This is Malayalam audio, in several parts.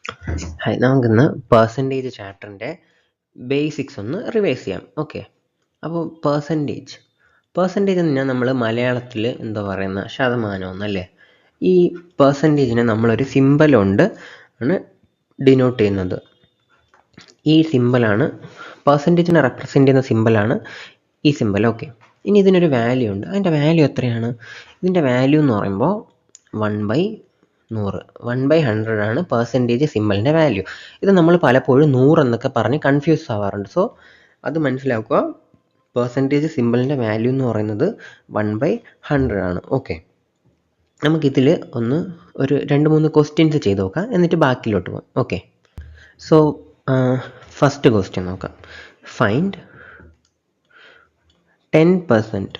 ഹായ്, നമുക്കിന്ന് പെർസെൻറ്റേജ് ചാപ്റ്ററിൻ്റെ ബേസിക്സ് ഒന്ന് റിവൈസ് ചെയ്യാം. ഓക്കെ, അപ്പോൾ പെർസെൻറ്റേജ് എന്ന് പറഞ്ഞാൽ നമ്മൾ മലയാളത്തിൽ എന്താ പറയുന്ന ശതമാനം എന്നല്ലേ. ഈ പെർസെൻറ്റേജിനെ നമ്മളൊരു സിമ്പൽ കൊണ്ട് ആണ് ഡിനോട്ട് ചെയ്യുന്നത്. ഈ സിമ്പലാണ് പെർസെൻറ്റേജിനെ റെപ്രസെൻ്റ് ചെയ്യുന്ന സിമ്പലാണ് ഈ സിമ്പൽ. ഓക്കെ, ഇനി ഇതിനൊരു വാല്യൂ ഉണ്ട്. അതിൻ്റെ വാല്യൂ എത്രയാണ്? ഇതിൻ്റെ വാല്യൂ എന്ന് പറയുമ്പോൾ 1/100 1/100 ആണ് പെർസെൻറ്റേജ് സിമ്പലിൻ്റെ വാല്യൂ. ഇത് നമ്മൾ പലപ്പോഴും 100 എന്നൊക്കെ പറഞ്ഞ് കൺഫ്യൂസ് ആവാറുണ്ട്. സോ അത് മനസ്സിലാക്കുക. പെർസെൻറ്റേജ് സിമ്പലിൻ്റെ വാല്യൂ എന്ന് പറയുന്നത് 1/100 ആണ്. ഓക്കെ, നമുക്കിതിൽ ഒരു 2-3 ക്വസ്റ്റ്യൻസ് ചെയ്ത് നോക്കാം, എന്നിട്ട് ബാക്കിലോട്ട് പോകാം. ഓക്കെ, സോ ഫസ്റ്റ് ക്വസ്റ്റ്യൻ നോക്കാം. ഫൈൻഡ് 10%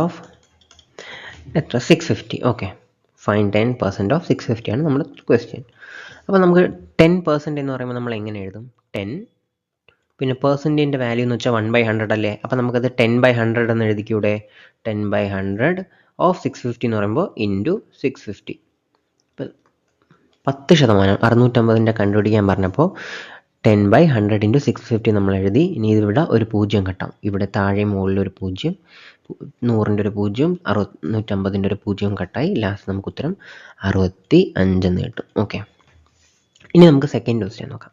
ഓഫ് എത്ര? 650. ഓക്കെ, ഫൈൻ 10% ഓഫ് 650 ആണ് നമ്മുടെ ക്വസ്റ്റ്യൻ. അപ്പോൾ നമുക്ക് 10% എന്ന് പറയുമ്പോൾ നമ്മൾ എങ്ങനെ എഴുതും? 10, പിന്നെ പെർസെൻറ്റേജിൻ്റെ വാല്യൂ എന്ന് വെച്ചാൽ 1/100 അല്ലേ. അപ്പോൾ നമുക്കത് 10/100 എന്ന് എഴുതിക്കൂടെ? 10/100 ഓഫ് 650 എന്ന് പറയുമ്പോൾ ഇൻറ്റു 650. ഇപ്പോൾ 10% 650 കണ്ടുപിടിക്കാൻ പറഞ്ഞപ്പോൾ 10/100 ഇൻറ്റു 650 നമ്മൾ എഴുതി. ഇനി ഇവിടെ ഒരു 0 കട്ടാം. ഇവിടെ താഴെ മുകളിൽ ഒരു 0, 100ൻ്റെ ഒരു 0, 650ൻ്റെ ഒരു 0 കട്ടായി. ലാസ്റ്റ് നമുക്ക് ഉത്തരം 65 എന്ന് കിട്ടും. ഓക്കെ, ഇനി നമുക്ക് സെക്കൻഡ് ക്വസ്റ്റ്യൻ നോക്കാം.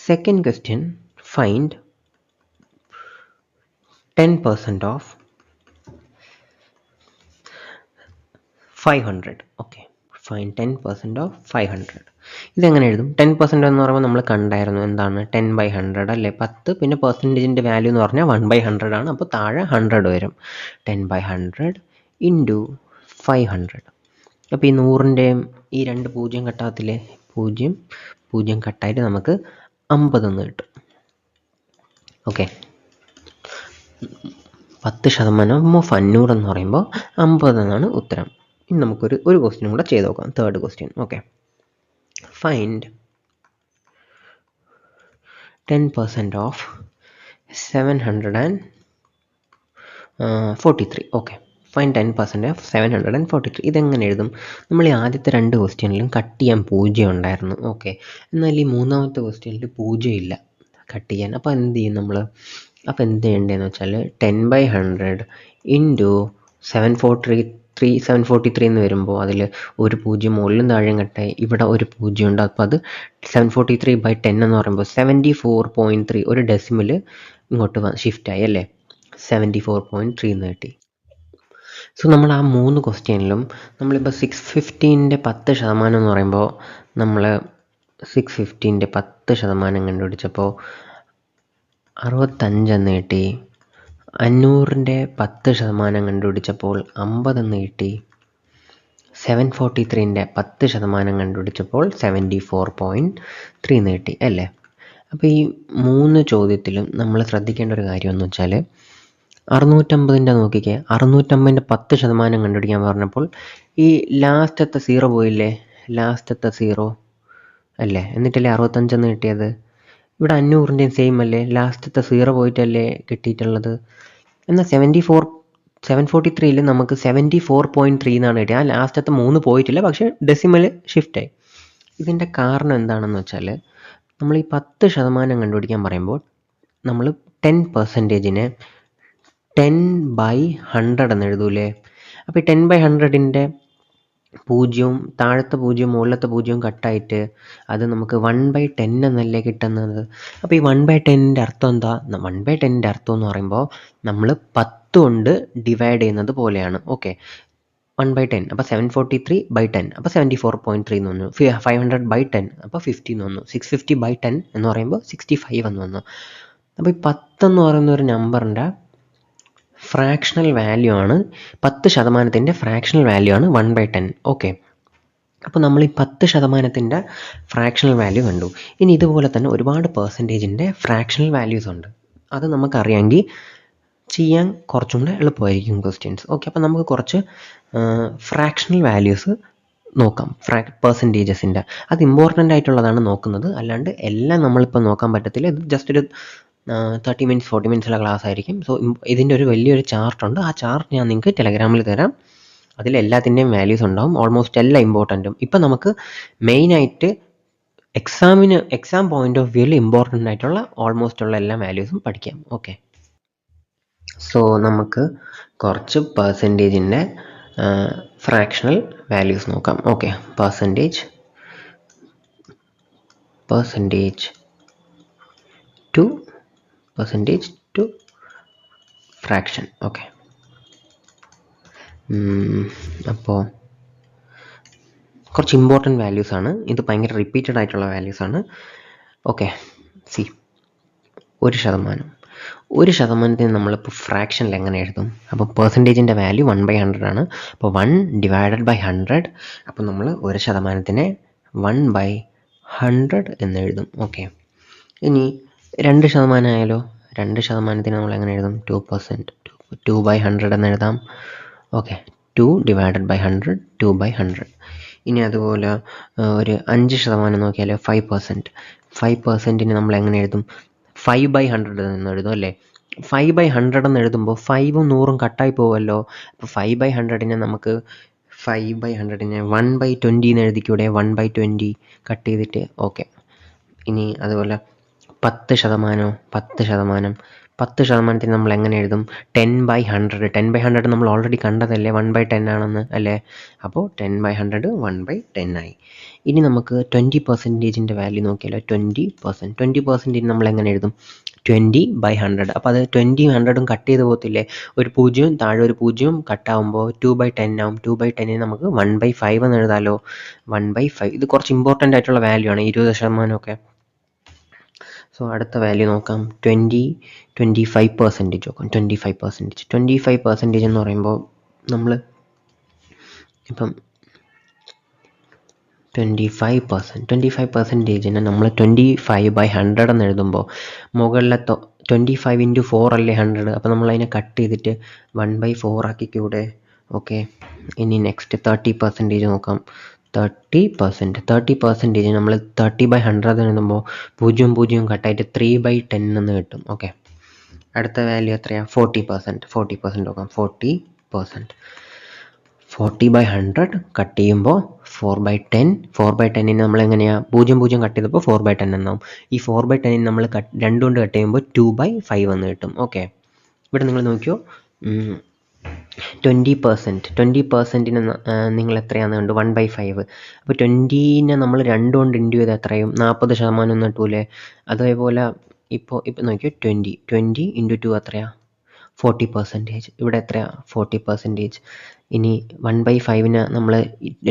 Second question, find 10% of 500. Okay, fine 10% of 500. ഇതെങ്ങനെ എഴുതും? 10% എന്ന് പറയുമ്പോൾ നമ്മൾ കണ്ടായിരുന്നു എന്താണ്? 10/100 അല്ലേ. 10, പിന്നെ പെർസെൻറ്റേജിൻ്റെ വാല്യൂ എന്ന് പറഞ്ഞാൽ 1/100 ആണ്. അപ്പോൾ താഴെ 100 വരും. 10/100 ഇൻറ്റു 500. അപ്പോൾ ഈ 100ൻ്റെയും ഈ 2 0 കട്ടാകത്തില്ലേ? 0 കട്ടായിട്ട് നമുക്ക് 50 എന്ന് കിട്ടും. ഓക്കെ, 10% ഓഫ് 500 എന്ന് പറയുമ്പോൾ 50 എന്നാണ് ഉത്തരം. ഇനി നമുക്കൊരു ക്വസ്റ്റ്യൻ കൂടെ ചെയ്ത് നോക്കാം. Third question. Okay, find 10% of 743. Okay, fine 10% of 743. ഇതെങ്ങനെ എഴുതും? നമ്മൾ ഈ ആദ്യത്തെ 2 ക്വസ്റ്റ്യനിലും കട്ട് ചെയ്യാൻ 0 ഉണ്ടായിരുന്നു. ഓക്കെ, എന്നാൽ ഈ മൂന്നാമത്തെ ക്വസ്റ്റ്യനിൽ 0 ഇല്ല കട്ട് ചെയ്യാൻ. അപ്പോൾ എന്ത് ചെയ്യും നമ്മൾ? അപ്പോൾ എന്ത് ചെയ്യേണ്ടതെന്ന് വെച്ചാൽ 10/100 ഇൻറ്റു 743 എന്ന് വരുമ്പോൾ അതിൽ ഒരു 0 മുകളിലും താഴെയും കട്ടായി. ഇവിടെ ഒരു 0 ഉണ്ട്. അപ്പോൾ അത് 743/10 എന്ന് പറയുമ്പോൾ 74.3, ഒരു ഡെസിമൽ ഇങ്ങോട്ട് ഷിഫ്റ്റായി അല്ലേ. 74.3 എന്ന് കിട്ടി. സോ നമ്മൾ ആ 3 ക്വസ്റ്റ്യനിലും നമ്മളിപ്പോൾ 650ൻ്റെ 10% എന്ന് പറയുമ്പോൾ നമ്മൾ 650ൻ്റെ 10% കണ്ടുപിടിച്ചപ്പോൾ 65 എന്ന് കിട്ടി. 500ൻ്റെ 10% കണ്ടുപിടിച്ചപ്പോൾ 50 എന്ന് കിട്ടി. 743ൻ്റെ 10% കണ്ടുപിടിച്ചപ്പോൾ 74.3 എന്ന് കിട്ടി അല്ലേ. അപ്പോൾ ഈ 3 ചോദ്യത്തിലും നമ്മൾ ശ്രദ്ധിക്കേണ്ട ഒരു കാര്യം എന്ന് വെച്ചാൽ 650ൻ്റെ നോക്കിക്കേ. 650ൻ്റെ 10% കണ്ടുപിടിക്കാൻ പറഞ്ഞപ്പോൾ ഈ ലാസ്റ്റത്തെ 0 പോയില്ലേ? ലാസ്റ്റത്തെ 0 അല്ലേ, എന്നിട്ടല്ലേ 65 എന്ന് കിട്ടിയത്. ഇവിടെ 500ൻ്റെയും സെയിം അല്ലേ, ലാസ്റ്റത്തെ 0 പോയിട്ടല്ലേ കിട്ടിയിട്ടുള്ളത്. എന്നാൽ 743യിൽ നമുക്ക് 74.3 എന്നാണ് കിട്ടിയത്. ആ ലാസ്റ്റത്തെ 3 പോയിട്ടില്ല, പക്ഷേ ഡെസിമൽ ഷിഫ്റ്റായി. ഇതിൻ്റെ കാരണം എന്താണെന്ന് വെച്ചാൽ നമ്മൾ ഈ 10% കണ്ടുപിടിക്കാൻ പറയുമ്പോൾ നമ്മൾ 10%നെ 10/100 എന്ന് എഴുതൂലേ. അപ്പോൾ ഈ 10/100ൻ്റെ 0, താഴത്തെ 0, മുകളിലത്തെ 0 കട്ടായിട്ട് അത് നമുക്ക് 1/10 എന്നല്ലേ കിട്ടുന്നത്. അപ്പോൾ ഈ 1/10ൻ്റെ അർത്ഥം എന്താ? 1/10ൻ്റെ അർത്ഥം എന്ന് പറയുമ്പോൾ നമ്മൾ 10 കൊണ്ട് ഡിവൈഡ് ചെയ്യുന്നത് പോലെയാണ്. ഓക്കെ, 1/10. അപ്പോൾ 743/10, അപ്പോൾ 74.3 എന്ന് വന്നു. 500/10, അപ്പോൾ 50 എന്ന് വന്നു. 650/10 എന്ന് പറയുമ്പോൾ 65 എന്ന് വന്നു. അപ്പോൾ ഈ 10 എന്ന് പറയുന്ന ഒരു നമ്പറിൻ്റെ ഫ്രാക്ഷണൽ വാല്യൂ ആണ്. 10%ൻ്റെ ഫ്രാക്ഷണൽ വാല്യൂ ആണ് 1/10. ഓക്കെ, അപ്പോൾ നമ്മൾ ഈ 10%ൻ്റെ ഫ്രാക്ഷണൽ വാല്യൂ കണ്ടു. ഇനി ഇതുപോലെ തന്നെ ഒരുപാട് പെർസെൻറ്റേജിൻ്റെ ഫ്രാക്ഷണൽ വാല്യൂസ് ഉണ്ട്. അത് നമുക്കറിയാമെങ്കിൽ ചെയ്യാൻ കുറച്ചും കൂടെ എളുപ്പമായിരിക്കും ക്വസ്റ്റ്യൻസ്. ഓക്കെ, അപ്പോൾ നമുക്ക് കുറച്ച് ഫ്രാക്ഷണൽ വാല്യൂസ് നോക്കാം. പെർസെൻറ്റേജസിൻ്റെ അത് ഇമ്പോർട്ടൻ്റ് ആയിട്ടുള്ളതാണ് നോക്കുന്നത്. അല്ലാണ്ട് എല്ലാം നമ്മളിപ്പോൾ നോക്കാൻ പറ്റത്തില്ല. ഇത് ജസ്റ്റ് ഒരു 30 മിനിറ്റ്സ് 40 മിനിറ്റ്സുള്ള ക്ലാസ് ആയിരിക്കും. സോ ഇതിൻ്റെ ഒരു വലിയൊരു ചാർട്ടുണ്ട്. ആ ചാർട്ട് ഞാൻ നിങ്ങൾക്ക് ടെലഗ്രാമിൽ തരാം. അതിലെല്ലാത്തിൻ്റെയും വാല്യൂസ് ഉണ്ടാവും, ഓൾമോസ്റ്റ് എല്ലാ ഇമ്പോർട്ടൻറ്റും. ഇപ്പം നമുക്ക് മെയിനായിട്ട് എക്സാം പോയിന്റ് ഓഫ് വ്യൂവിൽ ഇമ്പോർട്ടൻ്റ് ആയിട്ടുള്ള ഓൾമോസ്റ്റ് ഉള്ള എല്ലാ വാല്യൂസും പഠിക്കാം. ഓക്കെ, സോ നമുക്ക് കുറച്ച് പെർസെൻറ്റേജിൻ്റെ ഫ്രാക്ഷണൽ വാല്യൂസ് നോക്കാം. Okay, percentage to fraction. Okay, അപ്പോൾ കുറച്ച് ഇമ്പോർട്ടൻറ്റ് വാല്യൂസ് ആണ് ഇത്, ഭയങ്കര റിപ്പീറ്റഡ് ആയിട്ടുള്ള വാല്യൂസ് ആണ്. ഓക്കെ, സി 1% നമ്മളിപ്പോൾ ഫ്രാക്ഷനിൽ എങ്ങനെ എഴുതും? അപ്പോൾ പെർസെൻറ്റേജിൻ്റെ വാല്യൂ 1/100 ആണ്. അപ്പോൾ 1/100. അപ്പോൾ നമ്മൾ 1% 1/100 എന്ന് എഴുതും. ഓക്കെ, ഇനി 2% ആയാലോ? 2% നമ്മൾ എങ്ങനെ എഴുതും? 2%, 2/100 എന്ന് എഴുതാം. ഓക്കെ, 2/100, 2/100. ഇനി അതുപോലെ ഒരു 5% നോക്കിയാലോ? 5%. നമ്മൾ എങ്ങനെ എഴുതും? 5/100 എന്ന് എഴുതും അല്ലേ? 5/100 എന്ന് എഴുതുമ്പോൾ 5ഉം 100ഉം കട്ടായി പോവുമല്ലോ. അപ്പോൾ 5/100 നമുക്ക് 5/100 1/20 എന്ന് എഴുതിക്കൂടെ? 1/20 കട്ട് ചെയ്തിട്ട്. ഓക്കെ, ഇനി അതുപോലെ 10% നമ്മൾ എങ്ങനെ എഴുതും? 10/100. 10/100 നമ്മൾ ഓൾറെഡി കണ്ടതല്ലേ, 1/10 ആണെന്ന് അല്ലേ? അപ്പോൾ 10/100 1/10 ആയി. ഇനി നമുക്ക് 20%ൻ്റെ വാല്യൂ നോക്കിയാലോ? 20% നമ്മൾ എങ്ങനെ എഴുതും? 20/100. അപ്പോൾ അത് 20ഉം 100ഉം കട്ട് ചെയ്ത് പോകത്തില്ലേ? ഒരു 0 താഴെ ഒരു 0 കട്ടാകുമ്പോൾ 2/10 ആവും. 2/10 നമുക്ക് 1/5 എന്ന് എഴുതാമല്ലോ. 1/5. ഇത് കുറച്ച് ഇമ്പോർട്ടൻ്റ് ആയിട്ടുള്ള വാല്യൂ ആണ്, 20%. സോ അടുത്ത വാല്യൂ നോക്കാം. 25% നോക്കാം. 25% എന്ന് പറയുമ്പോൾ നമ്മൾ ഇപ്പം 25%നെ നമ്മൾ 25/100 എന്ന് എഴുതുമ്പോൾ മുകളിലത്തെ 25 × 4 അല്ലേ 100. അപ്പോൾ നമ്മളതിനെ കട്ട് ചെയ്തിട്ട് 1/4 ആക്കിക്കൂടെ? ഓക്കെ, ഇനി നെക്സ്റ്റ് 30% നോക്കാം. 30% നമ്മൾ 30/100 എഴുതുമ്പോൾ 0 കട്ടായിട്ട് 3/10 എന്ന് കിട്ടും. ഓക്കെ, അടുത്ത വാല്യൂ എത്രയാണ്? 40% നോക്കാം. 40/100 കട്ട് ചെയ്യുമ്പോൾ 4/10 നമ്മൾ എങ്ങനെയാണ്? 0 കട്ട് ചെയ്തപ്പോൾ 4/10 എന്നാവും. ഈ 4/10 നമ്മൾ 2 കൊണ്ട് കട്ട് ചെയ്യുമ്പോൾ 2/5 എന്ന് കിട്ടും. ഓക്കെ, ഇവിടെ നിങ്ങൾ നോക്കിയോ, 20% നിങ്ങൾ എത്രയാണെന്ന് കണ്ടു? 1/5. അപ്പോൾ 20നെ നമ്മൾ 2 കൊണ്ട് ഇൻറ്റു ചെയ്ത് എത്രയും 40% എന്ന് കിട്ടൂലേ? അതേപോലെ ഇപ്പോൾ നോക്കിയോ, 20 × 2 എത്രയാണ്? 40%. ഇവിടെ എത്രയാണ്? 40%. ഇനി 1/5നെ നമ്മൾ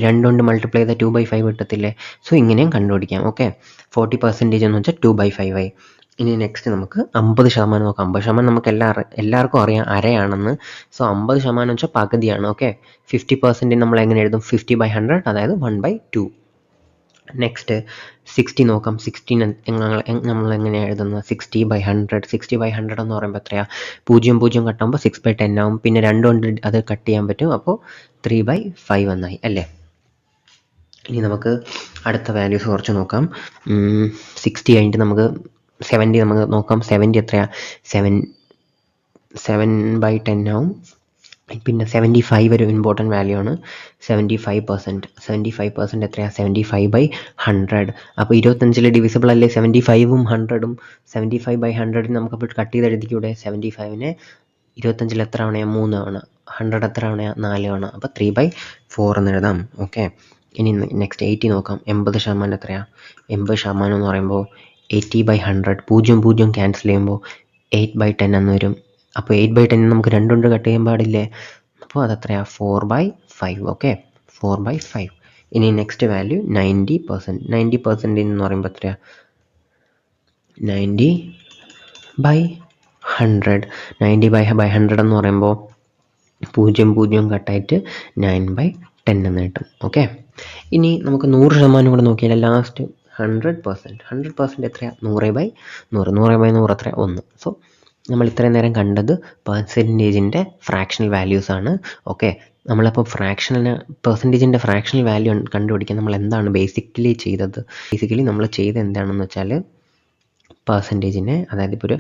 2 കൊണ്ട് മൾട്ടിപ്ലൈ ചെയ്താൽ 2/5 കിട്ടത്തില്ലേ? സോ ഇങ്ങനെയും കണ്ടുപിടിക്കാം. ഓക്കെ, 40% എന്ന് വെച്ചാൽ 2/5 ആയി. ഇനി നെക്സ്റ്റ് നമുക്ക് 50% നോക്കാം. 50% നമുക്ക് എല്ലാവർക്കും അറിയാം അരയാണെന്ന്. സോ 50% വെച്ചാൽ പകുതിയാണ്. ഓക്കെ, 50% നമ്മൾ എങ്ങനെ എഴുതും? 50/100, അതായത് 1/2. നെക്സ്റ്റ് 60 നോക്കാം. 60 നമ്മൾ എങ്ങനെയാണ് എഴുതുന്നത്? 60/100. 60/100 എന്ന് പറയുമ്പോൾ എത്രയാണ്? 0 കട്ടാകുമ്പോൾ 6/10 ആവും. പിന്നെ 2 കൊണ്ട് അത് കട്ട് ചെയ്യാൻ പറ്റും. അപ്പോൾ 3/5 എന്നായി അല്ലേ? ഇനി നമുക്ക് അടുത്ത വാല്യൂസ് കുറച്ച് നോക്കാം. 60 കഴിഞ്ഞിട്ട് നമുക്ക് 70 നമുക്ക് നോക്കാം. 70 എത്രയാണ്? 7/10 ആവും. പിന്നെ 75 ഒരു ഇമ്പോർട്ടൻറ്റ് വാല്യൂ ആണ്. 75% എത്രയാണ്? 75/100. അപ്പോൾ 25 ഡിവിസിബിൾ അല്ലേ 75ഉം 100ഉം? 75/100 നമുക്കപ്പോൾ കട്ട് ചെയ്ത് എഴുതിക്കൂടെ? 75നെ 25 എത്ര തവണയാണ്? 3 തവണ. 100 എത്ര തവണയാണ്? 4 തവണ. അപ്പോൾ 3/4 എന്ന് എഴുതാം. ഓക്കെ, ഇനി നെക്സ്റ്റ് 80 നോക്കാം. 80% എത്രയാണ്? 80% എന്ന് പറയുമ്പോൾ 80/100. 0 ക്യാൻസൽ ചെയ്യുമ്പോൾ 8/10 എന്ന് വരും. അപ്പോൾ 8/10 നമുക്ക് 2 കൊണ്ട് കട്ട് ചെയ്യാൻ പാടില്ലേ? അപ്പോൾ അതെത്രയാണ്? 4/5. ഓക്കെ, 4/5. ഇനി നെക്സ്റ്റ് വാല്യൂ 90%. 90% എന്ന് പറയുമ്പോൾ എത്രയാണ്? 90/100. 90/100 എന്ന് പറയുമ്പോൾ 0 കട്ടായിട്ട് 9/10 എന്ന് കിട്ടും. ഓക്കെ, ഇനി നമുക്ക് 100% കൂടെ നോക്കിയാൽ ലാസ്റ്റ് 100%. 100% എത്രയാണ്? 100/100. 100/100 എത്രയാണ്? 1. സോ നമ്മൾ ഇത്രയും നേരം കണ്ടത് പെർസെൻറ്റേജിൻ്റെ ഫ്രാക്ഷണൽ വാല്യൂസ് ആണ്. ഓക്കെ, നമ്മളപ്പോൾ പെർസെൻറ്റേജിൻ്റെ ഫ്രാക്ഷണൽ വാല്യൂ കണ്ടുപിടിക്കാൻ നമ്മൾ എന്താണ് ബേസിക്കലി ചെയ്തത്? നമ്മൾ ചെയ്ത് എന്താണെന്ന് വെച്ചാൽ പെർസെൻറ്റേജിനെ, അതായത് ഇപ്പോൾ ഒരു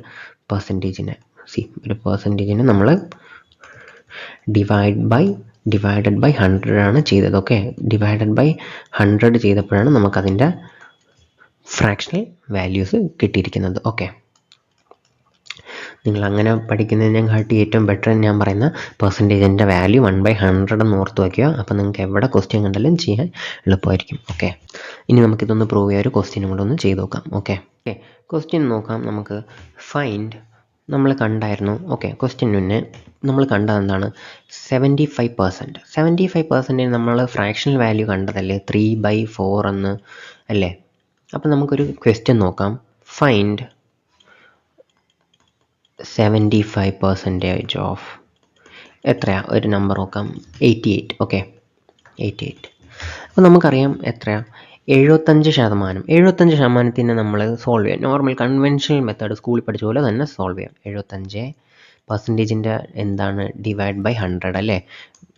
പെർസെൻറ്റേജിനെ നമ്മൾ ഡിവൈഡ് ബൈ ഡിവൈഡഡ് ബൈ 100 ആണ് ചെയ്തത്. ഓക്കെ, ഡിവൈഡഡ് ബൈ 100 ചെയ്തപ്പോഴാണ് നമുക്കതിൻ്റെ ഫ്രാക്ഷണൽ വാല്യൂസ് കിട്ടിയിരിക്കുന്നത്. ഓക്കെ, നിങ്ങൾ അങ്ങനെ പഠിക്കുന്നതിനെക്കാട്ടി ഏറ്റവും ബെറ്റർ ഞാൻ പറയുന്ന പെർസെൻറ്റേജിൻ്റെ വാല്യൂ 1/100 എന്ന് ഓർത്ത് വയ്ക്കുക. അപ്പോൾ നിങ്ങൾക്ക് എവിടെ ക്വസ്റ്റ്യൻ കണ്ടാലും ചെയ്യാൻ എളുപ്പമായിരിക്കും. ഓക്കെ, ഇനി നമുക്കിതൊന്ന് പ്രൂവ് ചെയ്യാൻ ഒരു ക്വസ്റ്റ്യനും കൂടെ ഒന്ന് ചെയ്ത് നോക്കാം. ഓക്കെ, ക്വസ്റ്റ്യൻ നോക്കാം. നമുക്ക് ഫൈൻഡ് നമ്മൾ കണ്ടായിരുന്നു. ഓക്കെ, ക്വസ്റ്റ്യൻ മുന്നേ നമ്മൾ കണ്ടത് എന്താണ്? 75% നമ്മൾ ഫ്രാക്ഷണൽ വാല്യൂ കണ്ടതല്ലേ 3/4 എന്ന് അല്ലേ? അപ്പോൾ നമുക്കൊരു ക്വസ്റ്റ്യൻ നോക്കാം. ഫൈൻഡ് 75% ഓഫ് എത്രയാ? ഒരു നമ്പർ നോക്കാം, 88. ഓക്കെ, 88. അപ്പോൾ നമുക്കറിയാം എത്രയാ? 75%. നമ്മൾ സോൾവ് ചെയ്യാം. നോർമൽ കൺവെൻഷണൽ മെത്തേഡ് സ്കൂളിൽ പഠിച്ച പോലെ തന്നെ സോൾവ് ചെയ്യാം. 75% എന്താണ്? ഡിവൈഡ് ബൈ 100 അല്ലേ?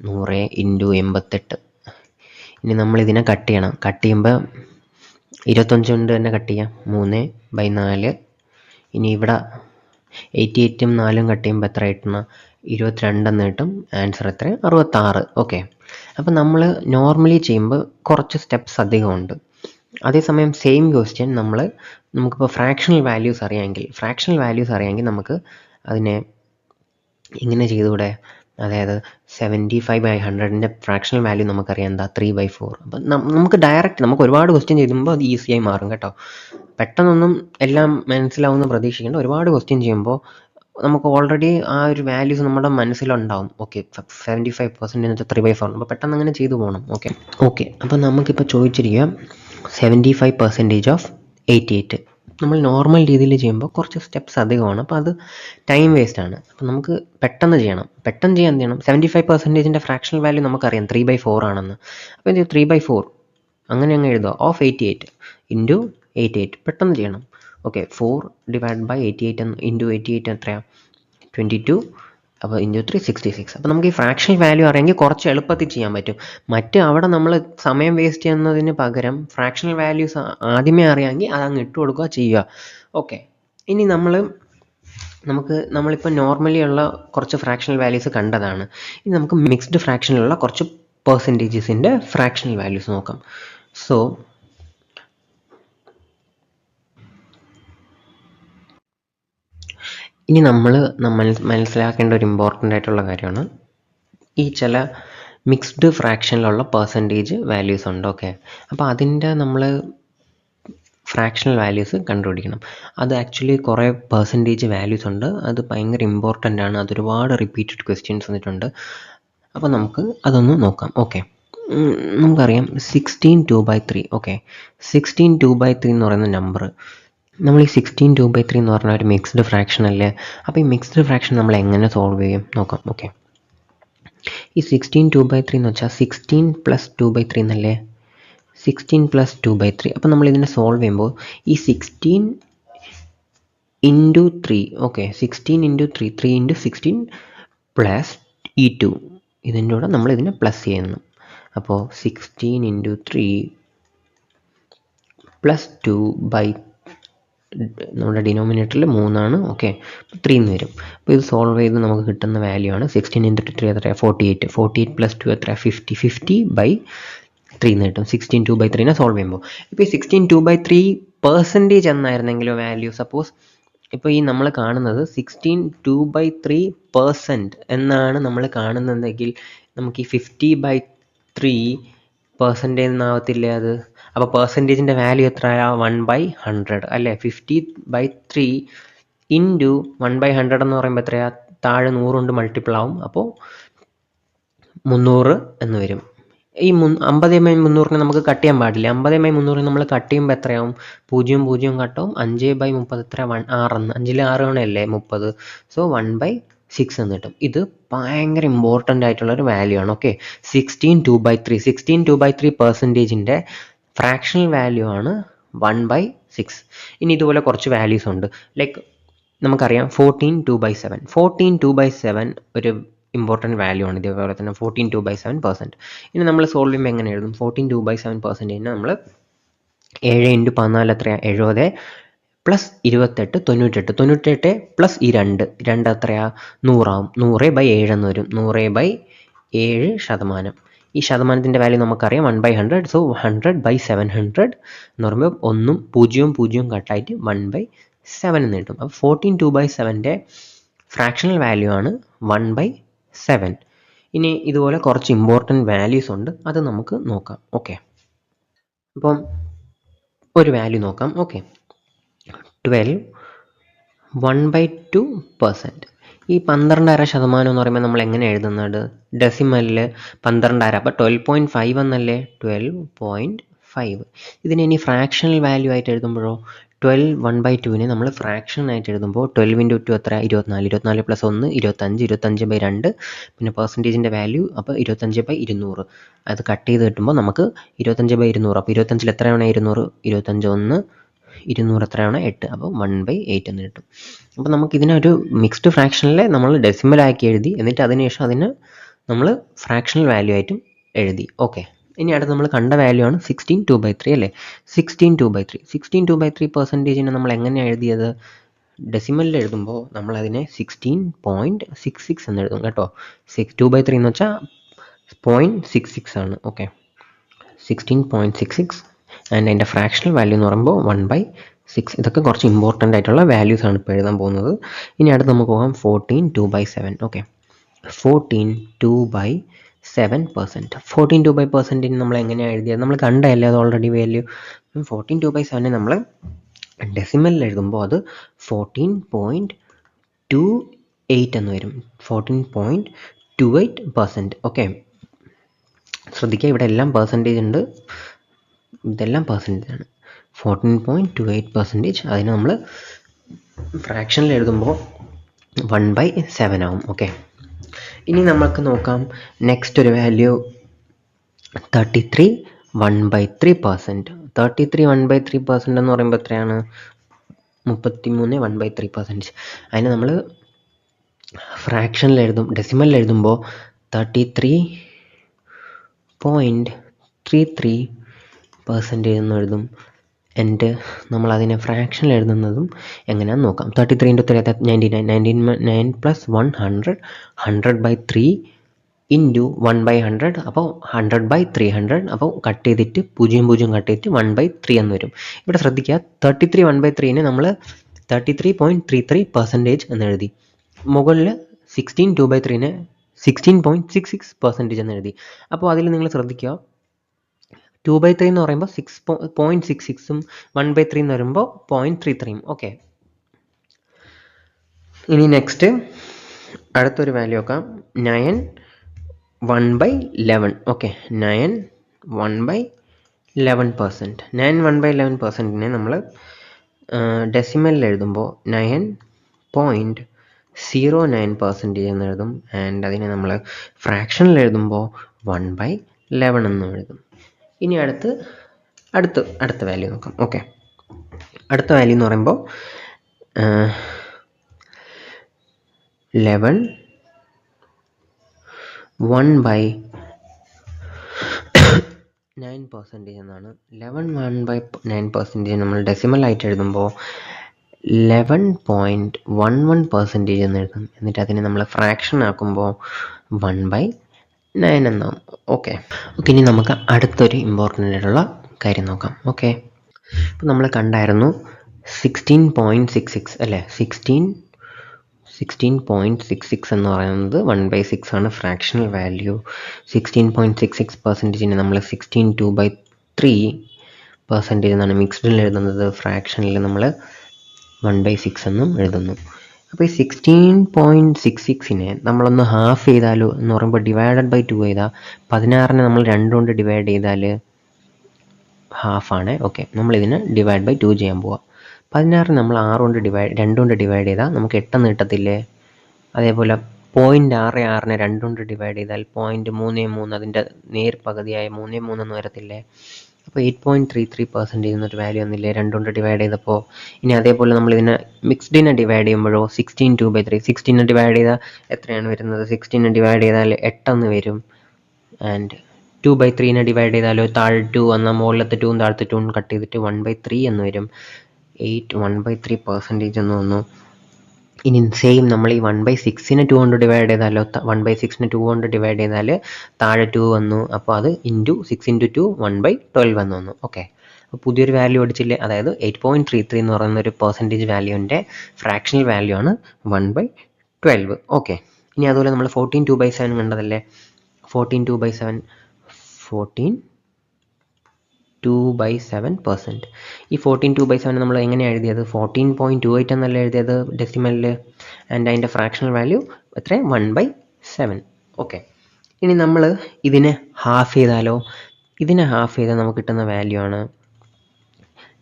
100 × 88. ഇനി നമ്മളിതിനെ കട്ട് ചെയ്യണം. കട്ട് ചെയ്യുമ്പോൾ 25 കൊണ്ട് തന്നെ കട്ട് ചെയ്യാം. 3/4. ഇനി ഇവിടെ 88ഉം 4ഉം കട്ട് ചെയ്യുമ്പോൾ എത്ര കിട്ടണം? 22 എന്ന് കിട്ടും. ആൻസർ എത്ര? 66. ഓക്കെ, അപ്പം നമ്മൾ നോർമലി ചെയ്യുമ്പോൾ കുറച്ച് സ്റ്റെപ്സ് അധികമുണ്ട്. അതേസമയം സെയിം ക്വസ്റ്റ്യൻ നമുക്കിപ്പോൾ ഫ്രാക്ഷണൽ വാല്യൂസ് അറിയാമെങ്കിൽ നമുക്ക് അതിനെ ഇങ്ങനെ ചെയ്തുകൂടെ? അതായത് 75/100ൻ്റെ ഫ്രാക്ഷണൽ വാല്യൂ നമുക്കറിയാം എന്താ? 3/4. അപ്പം നമുക്ക് ഡയറക്റ്റ് നമുക്ക് ഒരുപാട് ക്വസ്റ്റ്യൻ ചെയ്യുമ്പോൾ അത് ഈസിയായി മാറും കേട്ടോ. പെട്ടെന്നൊന്നും എല്ലാം മനസ്സിലാവുമെന്ന് പ്രതീക്ഷിക്കേണ്ട. ഒരുപാട് ക്വസ്റ്റ്യൻ ചെയ്യുമ്പോൾ നമുക്ക് ഓൾറെഡി ആ ഒരു വാല്യൂസ് നമ്മുടെ മനസ്സിലുണ്ടാവും. ഓക്കെ, 75% എന്ന് വെച്ചാൽ 3/4. അപ്പോൾ പെട്ടെന്ന് അങ്ങനെ ചെയ്തു പോകണം. ഓക്കെ, അപ്പോൾ നമുക്കിപ്പോൾ ചോദിച്ചിരിക്കുക 75% ഓഫ് 88. നമ്മൾ നോർമൽ രീതിയിൽ ചെയ്യുമ്പോൾ കുറച്ച് സ്റ്റെപ്സ് അധികമാണ്. അപ്പോൾ അത് ടൈം വേസ്റ്റ് ആണ്. അപ്പോൾ നമുക്ക് പെട്ടെന്ന് ചെയ്യണം. പെട്ടെന്ന് ചെയ്യാൻ എന്ത് ചെയ്യണം? 75%ൻ്റെ ഫ്രാക്ഷണൽ വാല്യൂ നമുക്കറിയാം 3/4 ആണെന്ന്. അപ്പോൾ എന്ത് ചെയ്യും? 3/4 അങ്ങനെ അങ്ങ് എഴുതുക. Of 88 into 88. പെട്ടെന്ന് ചെയ്യണം. ഓക്കെ, 4 ഡിവൈഡ് ബൈ 88 ഇൻറ്റു 88 എത്രയാണ്? 22. അപ്പോൾ ഇൻറ്റു 3 66. അപ്പോൾ നമുക്ക് ഈ ഫ്രാക്ഷണൽ വാല്യൂ അറിയാമെങ്കിൽ കുറച്ച് എളുപ്പത്തിൽ ചെയ്യാൻ പറ്റും. അവിടെ നമ്മൾ സമയം വേസ്റ്റ് ചെയ്യുന്നതിന് പകരം ഫ്രാക്ഷണൽ വാല്യൂസ് ആദ്യമേ അറിയാമെങ്കിൽ അതങ്ങ് ഇട്ട് കൊടുക്കുക, ചെയ്യുക. ഓക്കെ, ഇനി നമ്മളിപ്പോൾ നോർമലി ഉള്ള കുറച്ച് ഫ്രാക്ഷണൽ വാല്യൂസ് കണ്ടതാണ്. ഇനി നമുക്ക് മിക്സ്ഡ് ഫ്രാക്ഷനിലുള്ള കുറച്ച് പെർസെൻറ്റേജസിൻ്റെ ഫ്രാക്ഷണൽ വാല്യൂസ് നോക്കാം. സോ ഇനി നമ്മൾ മനസ്സിലാക്കേണ്ട ഒരു ഇമ്പോർട്ടൻ്റ് ആയിട്ടുള്ള കാര്യമാണ് ഈ ചില മിക്സ്ഡ് ഫ്രാക്ഷനിലുള്ള പെർസെൻറ്റേജ് വാല്യൂസ് ഉണ്ട്. ഓക്കെ, അപ്പോൾ അതിൻ്റെ നമ്മൾ ഫ്രാക്ഷണൽ വാല്യൂസ് കണ്ടുപിടിക്കണം. അത് ആക്ച്വലി കുറേ പെർസെൻറ്റേജ് വാല്യൂസ് ഉണ്ട്. അത് ഭയങ്കര ഇമ്പോർട്ടൻ്റ് ആണ്. അതൊരുപാട് റിപ്പീറ്റഡ് ക്വസ്റ്റ്യൻസ് വന്നിട്ടുണ്ട്. അപ്പോൾ നമുക്ക് അതൊന്ന് നോക്കാം. ഓക്കെ, നമുക്കറിയാം 16 2/3. ഓക്കെ, 16 2/3 എന്ന് പറയുന്ന നമ്പർ നമ്മൾ ഈ 16 2/3 എന്ന് പറഞ്ഞാൽ ഒരു മിക്സ്ഡ് ഫ്രാക്ഷൻ അല്ലേ? അപ്പോൾ ഈ മിക്സ്ഡ് ഫ്രാക്ഷൻ നമ്മൾ എങ്ങനെ സോൾവ് ചെയ്യും നോക്കാം. ഓക്കെ, ഈ 16 2/3 എന്ന് വെച്ചാൽ 16 + 2/3 എന്നല്ലേ? 16 + 2/3. അപ്പോൾ നമ്മൾ ഇതിനെ സോൾവ് ചെയ്യുമ്പോൾ ഈ 16 × 3. ഓക്കെ, 16 × 3 3 × 16 പ്ലസ് ഈ 2 ഇതിൻ്റെ കൂടെ നമ്മൾ ഇതിനെ പ്ലസ് ചെയ്യുന്നു. അപ്പോൾ 16 × 3 പ്ലസ് 2/3 നമ്മുടെ ഡിനോമിനേറ്ററിൽ 3 ആണ്. ഓക്കെ, 3 എന്ന് വരും. അപ്പോൾ ഇത് സോൾവ് ചെയ്ത് നമുക്ക് കിട്ടുന്ന വാല്യൂ ആണ് 16 × 3 എത്രയാണ്? 48. 48 + 2 എത്രയാണ്? 50. 50/3 എന്ന് കിട്ടും 16 2/3നെ സോൾവ് ചെയ്യുമ്പോൾ. ഇപ്പോൾ ഈ 16 2/3% എന്നായിരുന്നെങ്കിലോ വാല്യൂ, സപ്പോസ് ഇപ്പോൾ ഈ നമ്മൾ കാണുന്നത് 16 2/3% എന്നാണ് നമ്മൾ കാണുന്നതെങ്കിൽ നമുക്ക് ഈ 50/3% എന്നാവത്തില്ലേ അത്? അപ്പോൾ പെർസെൻറ്റേജിൻ്റെ വാല്യൂ എത്രയാ? 1/100 അല്ലേ? 50/3 ഇൻറ്റു 1/100 എന്ന് പറയുമ്പോൾ എത്രയാ? താഴെ 100 കൊണ്ട് മൾട്ടിപ്പിൾ ആവും. അപ്പോൾ 300 എന്ന് വരും. ഈ 50/300നെ നമുക്ക് കട്ട് ചെയ്യാൻ പാടില്ല. 50/300 നമ്മൾ കട്ട് ചെയ്യുമ്പോൾ എത്രയാവും? 0 0 കട്ടാവും. 5/30 എത്ര? 6 എന്ന്. 5ൽ 6 അല്ലേ 30. സോ 1/6 എന്ന് കിട്ടും. ഇത് ഭയങ്കര ഇമ്പോർട്ടൻ്റ് ആയിട്ടുള്ളൊരു വാല്യൂ ആണ്. ഓക്കെ, 16 2/3. 16 2/3%ൻ്റെ ഫ്രാക്ഷണൽ വാല്യൂ ആണ് 1/6. ഇനി ഇതുപോലെ കുറച്ച് വാല്യൂസ് ഉണ്ട്. ലൈക്ക് നമുക്കറിയാം 14 2/7. 14 2/7 ഒരു ഇമ്പോർട്ടൻറ്റ് വാല്യൂ ആണ്. ഇതേപോലെ തന്നെ 14 2/7%. ഇനി നമ്മൾ സോൾവ് ചെയ്യുമ്പോൾ എങ്ങനെ എഴുതും? 14 2/7%നെ നമ്മൾ 7 × 14 എത്രയാണ്? 70 പ്ലസ് 28 98. 98 പ്ലസ് ഈ 2 എത്രയാണ്? 100 ആവും. 100/7 എന്ന് വരും. 100/7 7%. ഈ ശതമാനത്തിൻ്റെ വാല്യൂ നമുക്കറിയാം 1/100. സോ 100/700 എന്ന് പറയുമ്പോൾ 1ഉം 0ഉം 0ഉം കട്ടായിട്ട് 1/7 എന്ന് കിട്ടും. അപ്പോൾ 14 2/7ൻ്റെ ഫ്രാക്ഷണൽ വാല്യൂ ആണ് 1/7. ഇനി ഇതുപോലെ കുറച്ച് ഇമ്പോർട്ടൻറ്റ് വാല്യൂസ് ഉണ്ട്, അത് നമുക്ക് നോക്കാം. ഓക്കെ, അപ്പം ഒരു വാല്യൂ നോക്കാം. ഓക്കെ, 12 1/2%. ഈ 12.5% എന്ന് പറയുമ്പോൾ നമ്മൾ എങ്ങനെ എഴുതുന്നത്? ഡെസിമലിൽ 12.5, അപ്പോൾ 12.5 എന്നല്ലേ? 12.5. ഇതിനെ ഇനി ഫ്രാക്ഷണൽ വാല്യൂ ആയിട്ട് എഴുതുമ്പോഴോ 12 1/2നെ നമ്മൾ ഫ്രാക്ഷൻ ആയിട്ട് എഴുതുമ്പോൾ 12 × 2 എത്ര? 24. 24 + 1 25. 25/2 പിന്നെ പെർസെൻറ്റേജിൻ്റെ വാല്യൂ അപ്പോൾ 25/200. അത് കട്ട് ചെയ്ത് കിട്ടുമ്പോൾ നമുക്ക് 25/200. അപ്പോൾ 25ൽ എത്രയാണ് 200? 25 1 200 എത്രയാണ്? 8. അപ്പോൾ 1/8 എന്ന് കിട്ടും. അപ്പോൾ നമുക്കിതിനൊരു മിക്സ്ഡ് ഫ്രാക്ഷനിലെ നമ്മൾ ഡെസിമലാക്കി എഴുതി, എന്നിട്ട് അതിനുശേഷം അതിന് നമ്മൾ ഫ്രാക്ഷണൽ വാല്യൂ ആയിട്ടും എഴുതി. ഓക്കെ, ഇനി അടുത്ത് നമ്മൾ കണ്ട വാല്യൂ ആണ് 16 2/3 അല്ലേ? 16 2/3. 16 2/3%നെ നമ്മൾ എങ്ങനെയാണ് എഴുതിയത്? ഡെസിമലിൽ എഴുതുമ്പോൾ നമ്മൾ അതിനെ 16.66 എന്ന് എഴുതും കേട്ടോ. 2/3 എന്ന് വെച്ചാൽ 0.66 ആണ്. ഓക്കെ, 16.66 ആൻഡ് അതിൻ്റെ ഫ്രാക്ഷണൽ വാല്യൂ എന്ന് പറയുമ്പോൾ 1/6. ഇതൊക്കെ കുറച്ച് ഇമ്പോർട്ടൻ്റ് ആയിട്ടുള്ള വാല്യൂസ് ആണ് ഇപ്പോൾ എഴുതാൻ പോകുന്നത്. ഇനി അടുത്ത് നമുക്ക് പോകാം 14 2/7. ഓക്കെ, 14 2/7%. 14 2/7 നമ്മൾ എങ്ങനെയാണ് എഴുതിയത്? നമ്മൾ കണ്ടതല്ലേ അത് ഓൾറെഡി വാല്യൂ. 14 2/7 നമ്മൾ ഡെസിമലിൽ എഴുതുമ്പോൾ അത് 14.28 എന്ന് വരും. 14.28%. ഓക്കെ, ശ്രദ്ധിക്കുക, ഇവിടെ എല്ലാം പെർസെൻറ്റേജ് ഉണ്ട്, ഇതെല്ലാം പെർസെൻറ്റേജ് ആണ്. 14.28%. അതിന് നമ്മൾ ഫ്രാക്ഷനിൽ എഴുതുമ്പോൾ 1/7 ആവും. ഓക്കെ, ഇനി നമുക്ക് നോക്കാം നെക്സ്റ്റ് ഒരു വാല്യൂ 33 1/3%. 33 1/3% എന്ന് പറയുമ്പോൾ എത്രയാണ്? 33 1/3%. അതിന് നമ്മൾ ഫ്രാക്ഷനിൽ എഴുതും, ഡെസിമലിൽ എഴുതുമ്പോൾ 33.33% എന്ന് എഴുതും. എന്നിട്ട് നമ്മൾ അതിനെ ഫ്രാക്ഷനിൽ എഴുതുന്നതും എങ്ങനെയാണെന്ന് നോക്കാം. 33 × 3 99. 99 + 100. 100/3 × 1/100. അപ്പോൾ 100/300. അപ്പോൾ കട്ട് ചെയ്തിട്ട് 0 കട്ട് ചെയ്തിട്ട് 1/3 എന്ന് വരും. ഇവിടെ ശ്രദ്ധിക്കുക, 33 1/3നെ നമ്മൾ 33.33% എന്ന് എഴുതി. മുകളിൽ 16 2/3നെ 16.66% എന്ന് എഴുതി. അപ്പോൾ അതിൽ നിങ്ങൾ ശ്രദ്ധിക്കുക, 2/3 എന്ന് പറയുമ്പോൾ 6.66ഉം 1/3 എന്ന് പറയുമ്പോൾ 0.33ഉം. ഓക്കെ, ഇനി നെക്സ്റ്റ് അടുത്തൊരു വാല്യൂ നോക്കാം. 9 1/11. ഓക്കെ, 9 1/11%. 9 1/11%നെ നമ്മൾ ഡെസിമലിൽ എഴുതുമ്പോൾ 9.09% എന്ന് എഴുതും. ആൻഡ് അതിനെ നമ്മൾ ഫ്രാക്ഷനിൽ എഴുതുമ്പോൾ 1/11 എന്ന് എഴുതും. ഇനി അടുത്ത വാല്യൂ നോക്കാം. ഓക്കെ, അടുത്ത വാല്യൂ എന്ന് പറയുമ്പോൾ 11 1/9% എന്നാണ്. 11 1/9% നമ്മൾ ഡെസിമലായിട്ട് എഴുതുമ്പോൾ 11.11% എന്ന് എഴുതും. എന്നിട്ട് അതിനെ നമ്മൾ ഫ്രാക്ഷൻ ആക്കുമ്പോൾ 1/9 എന്നാവും. ഓക്കെ, ഇനി നമുക്ക് അടുത്തൊരു ഇമ്പോർട്ടൻ്റ് ആയിട്ടുള്ള കാര്യം നോക്കാം. ഓക്കെ, ഇപ്പോൾ നമ്മൾ കണ്ടായിരുന്നു 16.66 അല്ലേ? 16.66 എന്ന് പറയുന്നത് 1/6 ആണ് ഫ്രാക്ഷണൽ വാല്യൂ. 16.66%നെ നമ്മൾ 16 2/3% എന്നാണ് മിക്സ്ഡിൽ എഴുതുന്നത്. ഫ്രാക്ഷനിൽ നമ്മൾ 1/6 എന്നും എഴുതുന്നു. അപ്പോൾ ഈ 16.66നെ നമ്മളൊന്ന് ഹാഫ് ചെയ്താലോ എന്ന് പറയുമ്പോൾ /2 ചെയ്താൽ 16നെ നമ്മൾ 2 കൊണ്ട് ഡിവൈഡ് ചെയ്താൽ ഹാഫാണ്. ഓക്കെ, നമ്മളിതിന് /2 ചെയ്യാൻ പോവാം. 16 നമ്മൾ 2 കൊണ്ട് ഡിവൈഡ് ചെയ്താൽ നമുക്ക് 8 എന്ന് കിട്ടത്തില്ലേ? അതേപോലെ 0.66നെ 2 കൊണ്ട് ഡിവൈഡ് ചെയ്താൽ 0.33, അതിൻ്റെ നേർപകുതിയായ 33 എന്ന് വരത്തില്ലേ? അപ്പോൾ 8.33% എന്നൊരു വാല്യൂ വന്നില്ലേ 2 കൊണ്ട് ഡിവൈഡ് ചെയ്തപ്പോൾ? ഇനി അതേപോലെ നമ്മളിതിനെ മിക്സ്ഡിനെ ഡിവൈഡ് ചെയ്യുമ്പോഴോ 16 2/3. 16നെ ഡിവൈഡ് ചെയ്താൽ എത്രയാണ് വരുന്നത്? 16നെ ഡിവൈഡ് ചെയ്താൽ 8 എന്ന് വരും. ആൻഡ് 2/3നെ ഡിവൈഡ് ചെയ്താലോ താഴെ 2 എന്നാൽ മുകളിലത്തെ 2 താഴത്തെ 2 കട്ട് ചെയ്തിട്ട് 1/3 എന്ന് വരും. 1/3% എന്ന് വന്നു. ഇനി സെയിം നമ്മൾ ഈ 1/6നെ 2 കൊണ്ട് ഡിവൈഡ് ചെയ്താലോ, 1/6നെ 2 കൊണ്ട് ഡിവൈഡ് ചെയ്താൽ താഴെ 2 വന്നു. അപ്പോൾ അത് ഇൻറ്റു 6 × 2 1/12 എന്ന് വന്നു. ഓക്കെ, അപ്പോൾ പുതിയൊരു വാല്യൂ അടിച്ചില്ലേ, അതായത് 8.33 എന്ന് പറയുന്ന ഒരു പെർസെൻറ്റേജ് വാല്യൂവിൻ്റെ ഫ്രാക്ഷണൽ വാല്യൂ ആണ് 1/12. ഓക്കെ, ഇനി അതുപോലെ നമ്മൾ 14 2/7 കണ്ടതല്ലേ, 14 2/7 14 2/7%. ഈ 14 2/7 നമ്മൾ എങ്ങനെയാണ് എഴുതിയത്, 14.28 എന്നല്ല എഴുതിയത് ഡെസിമലിൽ, ആൻഡ് അതിൻ്റെ ഫ്രാക്ഷണൽ വാല്യൂ എത്ര, 1/7. ഓക്കെ, ഇനി നമ്മൾ ഇതിനെ ഹാഫ് ചെയ്താലോ, ഇതിനെ ഹാഫ് ചെയ്താൽ നമുക്ക് കിട്ടുന്ന വാല്യൂ ആണ്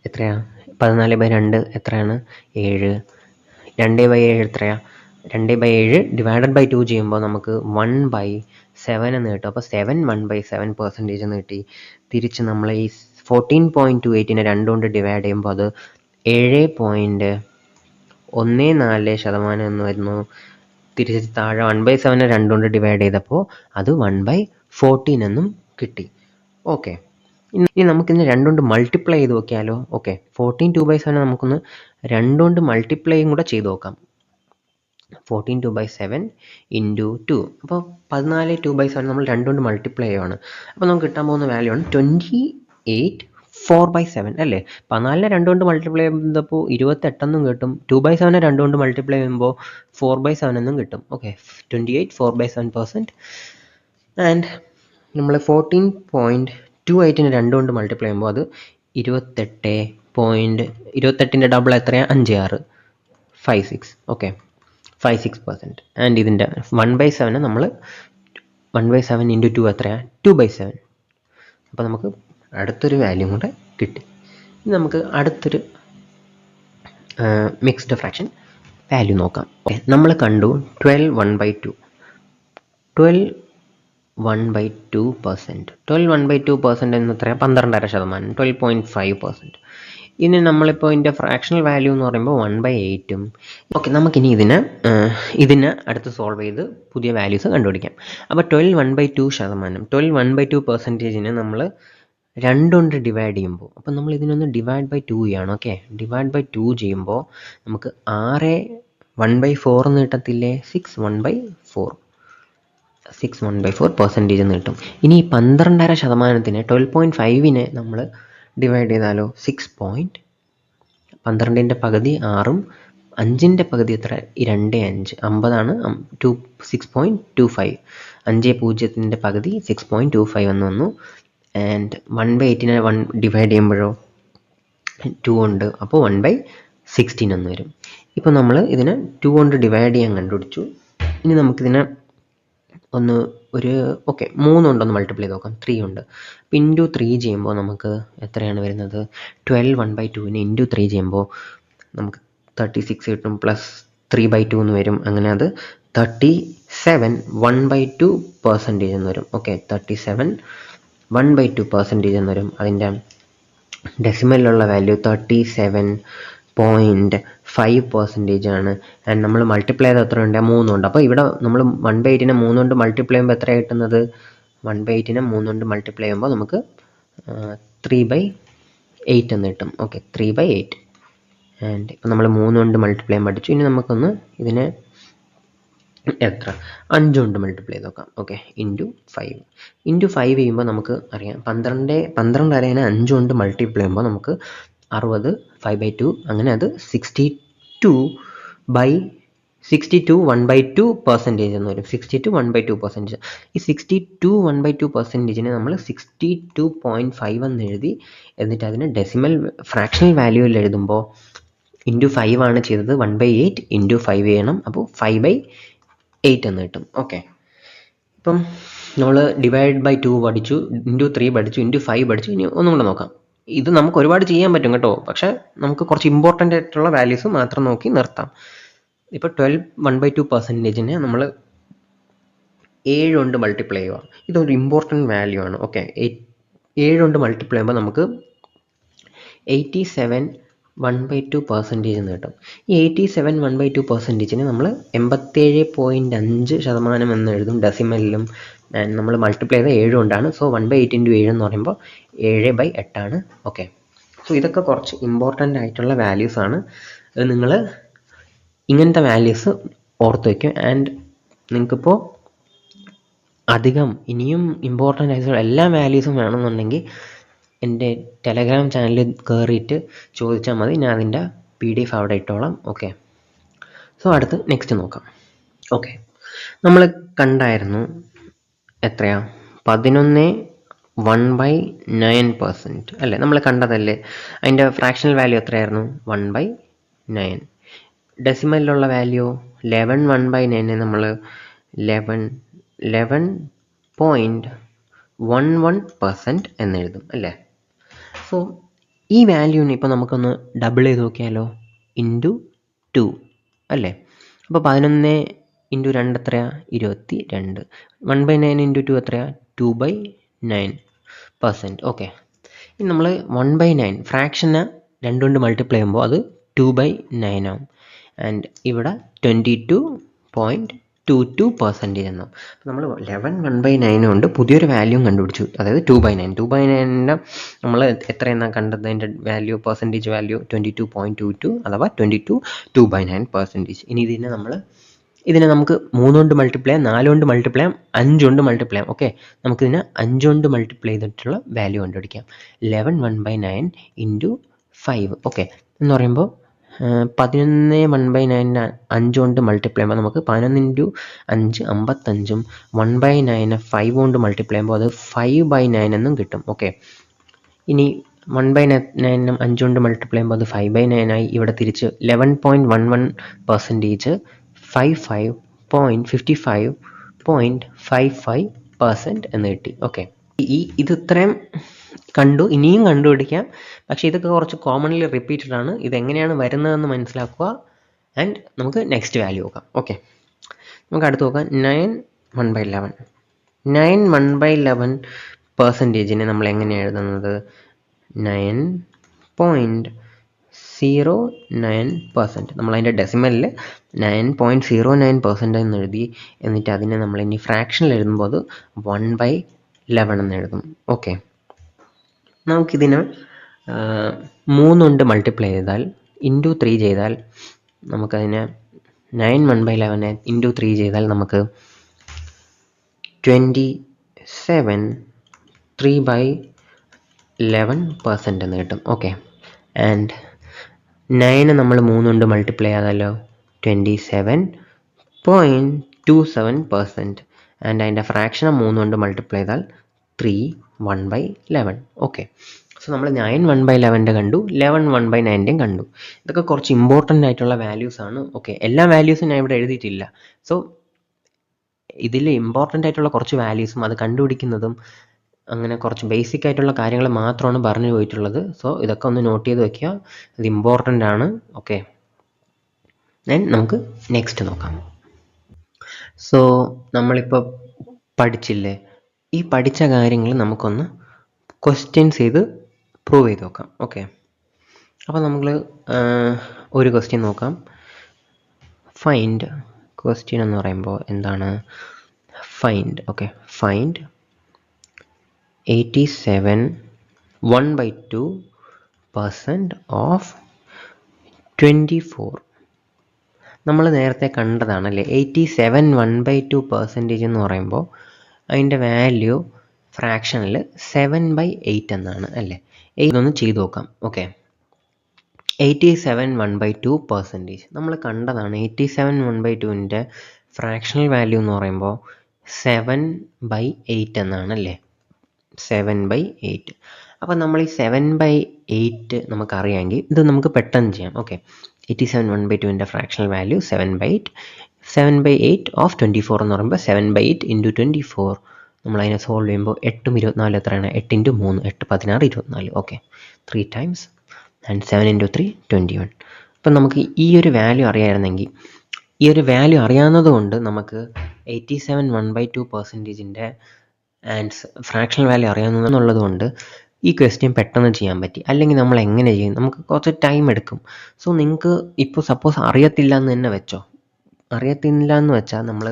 എത്രയാണ്, 14/2 എത്രയാണ്, 7. 2/7 എത്രയാണ്, 2/7 ഡിവൈഡഡ് ബൈ 2 ചെയ്യുമ്പോൾ നമുക്ക് 1/7 എന്ന് കിട്ടും. അപ്പോൾ 7 1/7% എന്ന് കിട്ടി. തിരിച്ച് നമ്മൾ ഈ 14.28നെ 2 കൊണ്ട് ഡിവൈഡ് ചെയ്യുമ്പോൾ അത് 7.14% എന്ന് വരുന്നു. തിരിച്ച് താഴെ 1/7നെ 2 കൊണ്ട് ഡിവൈഡ് ചെയ്തപ്പോൾ അത് 1/14 എന്നും കിട്ടി. ഓക്കെ, ഇനി നമുക്കിന്ന് 2 കൊണ്ട് മൾട്ടിപ്ലൈ ചെയ്ത് നോക്കിയാലോ. ഓക്കെ, 14 2/7 നമുക്കൊന്ന് 2 കൊണ്ട് മൾട്ടിപ്ലൈയും കൂടെ ചെയ്ത് നോക്കാം. 14 2/7 ഇൻറ്റു 2, അപ്പോൾ 14 2/7 നമ്മൾ 2 കൊണ്ട് മൾട്ടിപ്ലൈ ചെയ്യുവാണ്. അപ്പോൾ നമുക്ക് കിട്ടാൻ പോകുന്ന വാല്യൂ ആണ് 28 4/7 അല്ലേ. 14നെ 2 കൊണ്ട് മൾട്ടിപ്ലൈ ചെയ്യുമ്പോൾ 28 എന്നും കിട്ടും. 2/7നെ 2 കൊണ്ട് മൾട്ടിപ്ലൈ ചെയ്യുമ്പോൾ 4/7 എന്നും കിട്ടും. ഓക്കെ, 28 4/7%. ആൻഡ് നമ്മൾ 14.28നെ 2 കൊണ്ട് മൾട്ടിപ്ലൈ ചെയ്യുമ്പോൾ അത് 28.28ൻ്റെ ഡബിൾ എത്രയാണ്, 5 6 56. ഓക്കെ, 56%. ആൻഡ് ഇതിൻ്റെ 1/7 നമ്മൾ 1/7 ഇൻറ്റു 2 എത്രയാണ്, 2/7. അപ്പോൾ നമുക്ക് അടുത്തൊരു വാല്യൂ കൂടെ കിട്ടി. ഇനി നമുക്ക് അടുത്തൊരു മിക്സ്ഡ് ഫ്രാക്ഷൻ വാല്യൂ നോക്കാം. ഓക്കെ, നമ്മൾ കണ്ടു 12 1/2. 12 1/2%. 12 1/2% എന്ന് എത്രയാണ്, 12.5%, 12.5%. ഇനി നമ്മളിപ്പോൾ ഇതിൻ്റെ ഫ്രാക്ഷണൽ വാല്യൂ എന്ന് പറയുമ്പോൾ 1/8ഉം. ഓക്കെ, നമുക്കിനി ഇതിനെ അടുത്ത് സോൾവ് ചെയ്ത് പുതിയ വാല്യൂസ് കണ്ടുപിടിക്കാം. അപ്പോൾ 12 1/2%, 12 1/2%നെ നമ്മൾ 2 കൊണ്ട് ഡിവൈഡ് ചെയ്യുമ്പോൾ, അപ്പോൾ നമ്മൾ ഇതിനൊന്ന് ഡിവൈഡ് ബൈ 2 ചെയ്യണം. ഓക്കെ, ഡിവൈഡ് ബൈ 2 ചെയ്യുമ്പോൾ നമുക്ക് 6 1/4 എന്ന് കിട്ടത്തില്ലേ, 6 1/4 1/4% എന്ന് കിട്ടും. ഇനി ഈ 12.5%നെ 12.5നെ നമ്മൾ ഡിവൈഡ് ചെയ്താലോ, 12ൻ്റെ പകുതി 6ഉം 5ൻ്റെ പകുതി എത്ര, 2 5 50ആണ്. 6.25, 5 പകുതി 6.25 എന്ന് വന്നു. ആൻഡ് 1/8നെ 1 ഡിവൈഡ് ചെയ്യുമ്പോഴോ 2 ഉണ്ട്, അപ്പോൾ 1/16 എന്ന് വരും. ഇപ്പോൾ നമ്മൾ ഇതിനെ 2 കൊണ്ട് ഡിവൈഡ് ചെയ്യാൻ കണ്ടുപിടിച്ചു. ഇനി നമുക്കിതിനെ ഓക്കെ 3 കൊണ്ടൊന്ന് മൾട്ടിപ്ലൈ ചെയ്ത് നോക്കാം. 3 ഉണ്ട്. അപ്പോൾ ഇൻറ്റു 3 ചെയ്യുമ്പോൾ നമുക്ക് എത്രയാണ് വരുന്നത്, 12 1/2നെ ഇൻറ്റു 3 ചെയ്യുമ്പോൾ നമുക്ക് 36 കിട്ടും, പ്ലസ് 3/2 എന്ന് വരും. അങ്ങനെ അത് 37 1/2% എന്ന് വരും. ഓക്കെ, 37 1/2% എന്ന് വരും. അതിൻ്റെ ഡെസിമലിലുള്ള വാല്യൂ 37.5% ആണ്. ആൻഡ് നമ്മൾ മൾട്ടിപ്ലൈ ചെയ്ത് എത്ര ഉണ്ട്, 3 ഉണ്ട്. അപ്പോൾ ഇവിടെ നമ്മൾ 1/8നെ 3 കൊണ്ട് മൾട്ടിപ്ലൈ ചെയ്യുമ്പോൾ എത്ര കിട്ടുന്നത്, 1/8നെ 3 കൊണ്ട് മൾട്ടിപ്ലൈ ചെയ്യുമ്പോൾ നമുക്ക് 3/8 എന്ന് കിട്ടും. ഓക്കെ, 3/8. ആൻഡ് ഇപ്പം നമ്മൾ 3 കൊണ്ട് മൾട്ടിപ്ലൈ ചെയ്യാൻ പഠിച്ചു. ഇനി നമുക്കൊന്ന് ഇതിനെ എത്ര 5 കൊണ്ട് മൾട്ടിപ്ലൈ ചെയ്ത് നോക്കാം. ഓക്കെ, ഇൻറ്റു 5 ചെയ്യുമ്പോൾ നമുക്ക് അറിയാം 12 12.5നെ 5 കൊണ്ട് മൾട്ടിപ്ലൈ ചെയ്യുമ്പോൾ നമുക്ക് 60 5/2, അങ്ങനെ അത് 62 1/2% എന്ന് വരും. 62 1/2%. ഈ 62 1/2%നെ നമ്മൾ 62.5 എന്ന് എഴുതി, എന്നിട്ട് അതിന് ഡെസിമൽ ഫ്രാക്ഷണൽ വാല്യൂവിൽ എഴുതുമ്പോൾ ഇൻറ്റു 5 ആണ് ചെയ്തത്, 1/8 ഇൻറ്റു 5 ചെയ്യണം, അപ്പോൾ 5/8 എന്ന് കിട്ടും. ഓക്കെ, ഇപ്പം നമ്മൾ ഡിവൈഡ് ബൈ 2 പഠിച്ചു, ഇൻറ്റു 3 പഠിച്ചു, ഇൻറ്റു 5 പഠിച്ചു. ഇനി ഒന്നും കൂടെ നോക്കാം. ഇത് നമുക്ക് ഒരുപാട് ചെയ്യാൻ പറ്റും കേട്ടോ, പക്ഷേ നമുക്ക് കുറച്ച് ഇമ്പോർട്ടൻ്റ് ആയിട്ടുള്ള വാല്യൂസ് മാത്രം നോക്കി നിർത്താം. ഇപ്പോൾ 12 1/2%നെ നമ്മൾ 7 കൊണ്ട് മൾട്ടിപ്ലൈ ചെയ്യുക. ഇതൊരു ഇമ്പോർട്ടൻറ്റ് വാല്യൂ ആണ്. ഓക്കെ, 7 കൊണ്ട് മൾട്ടിപ്ലൈ ചെയ്യുമ്പോൾ നമുക്ക് 87 1/2% എന്ന് കിട്ടും. ഈ 87 1/2%നെ നമ്മൾ 87.5% എന്ന് എഴുതും ഡെസിമലിലും. നമ്മൾ മൾട്ടിപ്ലൈ ചെയ്ത 7 കൊണ്ടാണ്. സോ 1/8 ഇൻറ്റു 7 എന്ന് പറയുമ്പോൾ 7/8 ആണ്. ഓക്കെ, സോ ഇതൊക്കെ കുറച്ച് ഇമ്പോർട്ടൻ്റ് ആയിട്ടുള്ള വാല്യൂസ് ആണ്. അത് നിങ്ങൾ ഇങ്ങനത്തെ വാല്യൂസ് ഓർത്ത് വയ്ക്കും. ആൻഡ് നിങ്ങൾക്കിപ്പോൾ അധികം ഇനിയും ഇമ്പോർട്ടൻ്റ് ആയിട്ടുള്ള എല്ലാ വാല്യൂസും വേണമെന്നുണ്ടെങ്കിൽ എൻ്റെ ടെലഗ്രാം ചാനലിൽ കയറിയിട്ട് ചോദിച്ചാൽ മതി, ഞാൻ അതിൻ്റെ PDF അവിടെ ഇട്ടോളാം. ഓക്കെ, സോ അടുത്ത് നെക്സ്റ്റ് നോക്കാം. ഓക്കെ, നമ്മൾ കണ്ടായിരുന്നു എത്രയാ 11/1/9% അല്ലേ, നമ്മൾ കണ്ടതല്ലേ. അതിൻ്റെ ഫ്രാക്ഷണൽ വാല്യൂ എത്രയായിരുന്നു? 1/9. ഡെസിമലിലുള്ള വാല്യൂ 11/1/9 നമ്മൾ 11.11% എന്നെഴുതും അല്ലേ. സോ ഈ വാല്യൂവിന് ഇപ്പോൾ നമുക്കൊന്ന് ഡബിൾ ചെയ്ത് നോക്കിയാലോ, ഇൻറ്റു 2 അല്ലേ. അപ്പോൾ 11 ഇൻറ്റു 2 എത്രയാ? 22. 1/9 ഇൻറ്റു 2 എത്രയാ? 2/9%. ഓക്കെ, ഇനി നമ്മൾ 1/9 ഫ്രാക്ഷനെ 2 കൊണ്ട് മൾട്ടിപ്ലൈ ചെയ്യുമ്പോൾ അത് 2/9 ആവും. ആൻഡ് ഇവിടെ 22.22% എന്നാവും. അപ്പോൾ നമ്മൾ 11/1/9 കൊണ്ട് പുതിയൊരു വാല്യൂ കണ്ടുപിടിച്ചു, അതായത് 2/9. 2/9 നമ്മൾ എത്രയെന്നാണ് കണ്ടത്? അതിൻ്റെ വാല്യൂ, പെർസെൻറ്റേജ് വാല്യൂ 22.22 അഥവാ 2/9%. ഇനി ഇതിനെ നമുക്ക് 3 കൊണ്ട് മൾട്ടിപ്ലൈ ചെയ്യാം, 4 കൊണ്ട് മൾട്ടിപ്ലൈ ചെയ്യാം, 5 കൊണ്ട് മൾട്ടിപ്ലൈ ചെയ്യാം. ഓക്കെ, നമുക്കിതിനെ 5 കൊണ്ട് മൾട്ടിപ്ലൈ ചെയ്തിട്ടുള്ള വാല്യൂ കണ്ടുപിടിക്കാം. 11/1/9 ഇൻറ്റു 5. ഓക്കെ, എന്ന് പറയുമ്പോൾ 11/1/9 5 കൊണ്ട് മൾട്ടിപ്ലൈ ചെയ്യുമ്പോൾ നമുക്ക് 11 ഇൻറ്റു 5 55. 1/9 5 കൊണ്ട് മൾട്ടിപ്ലൈ ചെയ്യുമ്പോൾ അത് 5/9 എന്നും കിട്ടും. ഓക്കെ, ഇനി 1/9 5 കൊണ്ട് മൾട്ടിപ്ലൈ ചെയ്യുമ്പോൾ അത് 5/9 ആയി. ഇവിടെ തിരിച്ച് 11.11% 55.55% എന്ന് കിട്ടി. ഓക്കെ, ഇത് ഇത്രയും കണ്ടു, ഇനിയും കണ്ടുപിടിക്കാം. പക്ഷേ ഇതൊക്കെ കുറച്ച് കോമൺലി റിപ്പീറ്റഡ് ആണ്. ഇതെങ്ങനെയാണ് വരുന്നതെന്ന് മനസ്സിലാക്കുക. ആൻഡ് നമുക്ക് നെക്സ്റ്റ് വാല്യൂ നോക്കാം. ഓക്കെ, നമുക്ക് അടുത്ത് നോക്കാം 9/1/11. 9/1/11% നമ്മൾ എങ്ങനെയാണ് എഴുതുന്നത്? 9.09%. നമ്മളതിൻ്റെ ഡെസിമലിൽ 9.09% എന്ന് എഴുതി. എന്നിട്ട് അതിനെ നമ്മൾ ഇനി ഫ്രാക്ഷനിൽ എഴുതുമ്പോൾ അത് 1/11 എന്ന് എഴുതും. ഓക്കെ, നമുക്കിതിന് 3 കൊണ്ട് മൾട്ടിപ്ലൈ ചെയ്താൽ, ഇൻറ്റു 3 ചെയ്താൽ നമുക്കതിനെ 9/1/11 ഇൻറ്റു 3 ചെയ്താൽ നമുക്ക് 27 3/11% എന്ന് കിട്ടും. ഓക്കെ, ആൻഡ് 9 നമ്മൾ 3 കൊണ്ട് മൾട്ടിപ്ലൈ ചെയ്താലോ 27.27%. ആൻഡ് അതിൻ്റെ ഫ്രാക്ഷനെ 3 കൊണ്ട് മൾട്ടിപ്ലൈ ചെയ്താൽ 3 1/11. ഓക്കെ, സോ നമ്മൾ 9 1/11 കണ്ടു, 11 1/9 കണ്ടു. ഇതൊക്കെ കുറച്ച് ഇമ്പോർട്ടൻ്റ് ആയിട്ടുള്ള വാല്യൂസ് ആണ്. ഓക്കെ, എല്ലാ വാല്യൂസും ഞാൻ ഇവിടെ എഴുതിയിട്ടില്ല. സോ ഇതിൽ ഇമ്പോർട്ടൻ്റ് ആയിട്ടുള്ള കുറച്ച് വാല്യൂസും അത് കണ്ടുപിടിക്കുന്നതും അങ്ങനെ കുറച്ച് ബേസിക് ആയിട്ടുള്ള കാര്യങ്ങൾ മാത്രമാണ് പറഞ്ഞു പോയിട്ടുള്ളത്. സോ ഇതൊക്കെ ഒന്ന് നോട്ട് ചെയ്ത് വയ്ക്കുക, ഇത് ഇമ്പോർട്ടൻ്റ് ആണ്. ഓക്കെ, ദെൻ നമുക്ക് നെക്സ്റ്റ് നോക്കാം. സോ നമ്മളിപ്പോൾ പഠിച്ചില്ലേ, ഈ പഠിച്ച കാര്യങ്ങൾ നമുക്കൊന്ന് ക്വസ്റ്റ്യൻസ് ചെയ്ത് പ്രൂവ് ചെയ്ത് നോക്കാം. ഓക്കെ, അപ്പോൾ നമ്മൾ ഒരു ക്വസ്റ്റ്യൻ നോക്കാം. ഫൈൻഡ് ക്വസ്റ്റ്യൻ എന്ന് പറയുമ്പോൾ എന്താണ്? ഫൈൻഡ്. Okay, find 87 1/2% of 24. നമ്മൾ നേരത്തെ കണ്ടതാണല്ലേ 87 1/2% എന്ന് പറയുമ്പോൾ അതിൻ്റെ വാല്യൂ ഫ്രാക്ഷനിൽ 7/8 എന്നാണ് അല്ലേ. ഇതൊന്ന് ചെയ്ത് നോക്കാം. ഓക്കെ, 87 1/2% നമ്മൾ കണ്ടതാണ്. 87 1/2ൻ്റെ ഫ്രാക്ഷണൽ വാല്യൂ എന്ന് പറയുമ്പോൾ 7/8 എന്നാണ് അല്ലേ. 7/8. അപ്പോൾ നമ്മൾ ഈ 7/8 നമുക്കറിയാമെങ്കിൽ ഇത് നമുക്ക് പെട്ടെന്ന് ചെയ്യാം. ഓക്കെ, 87 1/2ൻ്റെ ഫ്രാക്ഷണൽ വാല്യൂ 7/8. 7/8 ഓഫ് 24 എന്ന് പറയുമ്പോൾ 7/8 ഇൻറ്റു 24. നമ്മളതിനെ സോൾവ് ചെയ്യുമ്പോൾ 8 24 എത്രയാണ്? 8 into 3 8 16 24. Okay, 3 times and 7 into 3 21. അപ്പം നമുക്ക് ഈ ഒരു വാല്യൂ അറിയാമായിരുന്നെങ്കിൽ, ഈ ഒരു വാല്യൂ അറിയാവുന്നത് കൊണ്ട് നമുക്ക് 87 1/2%ൻ്റെ ആൻസർ ഫ്രാക്ഷണൽ വാല്യൂ അറിയാവുന്നതുള്ളത് കൊണ്ട് ഈ ക്വസ്റ്റ്യൻ പെട്ടെന്ന് ചെയ്യാൻ പറ്റി. അല്ലെങ്കിൽ നമ്മൾ എങ്ങനെ ചെയ്യും? നമുക്ക് കുറച്ച് ടൈം എടുക്കും. സോ നിങ്ങൾക്ക് ഇപ്പോൾ സപ്പോസ് അറിയത്തില്ല എന്ന് തന്നെ വെച്ചോ, അറിയത്തില്ല എന്ന് വെച്ചാൽ നമ്മൾ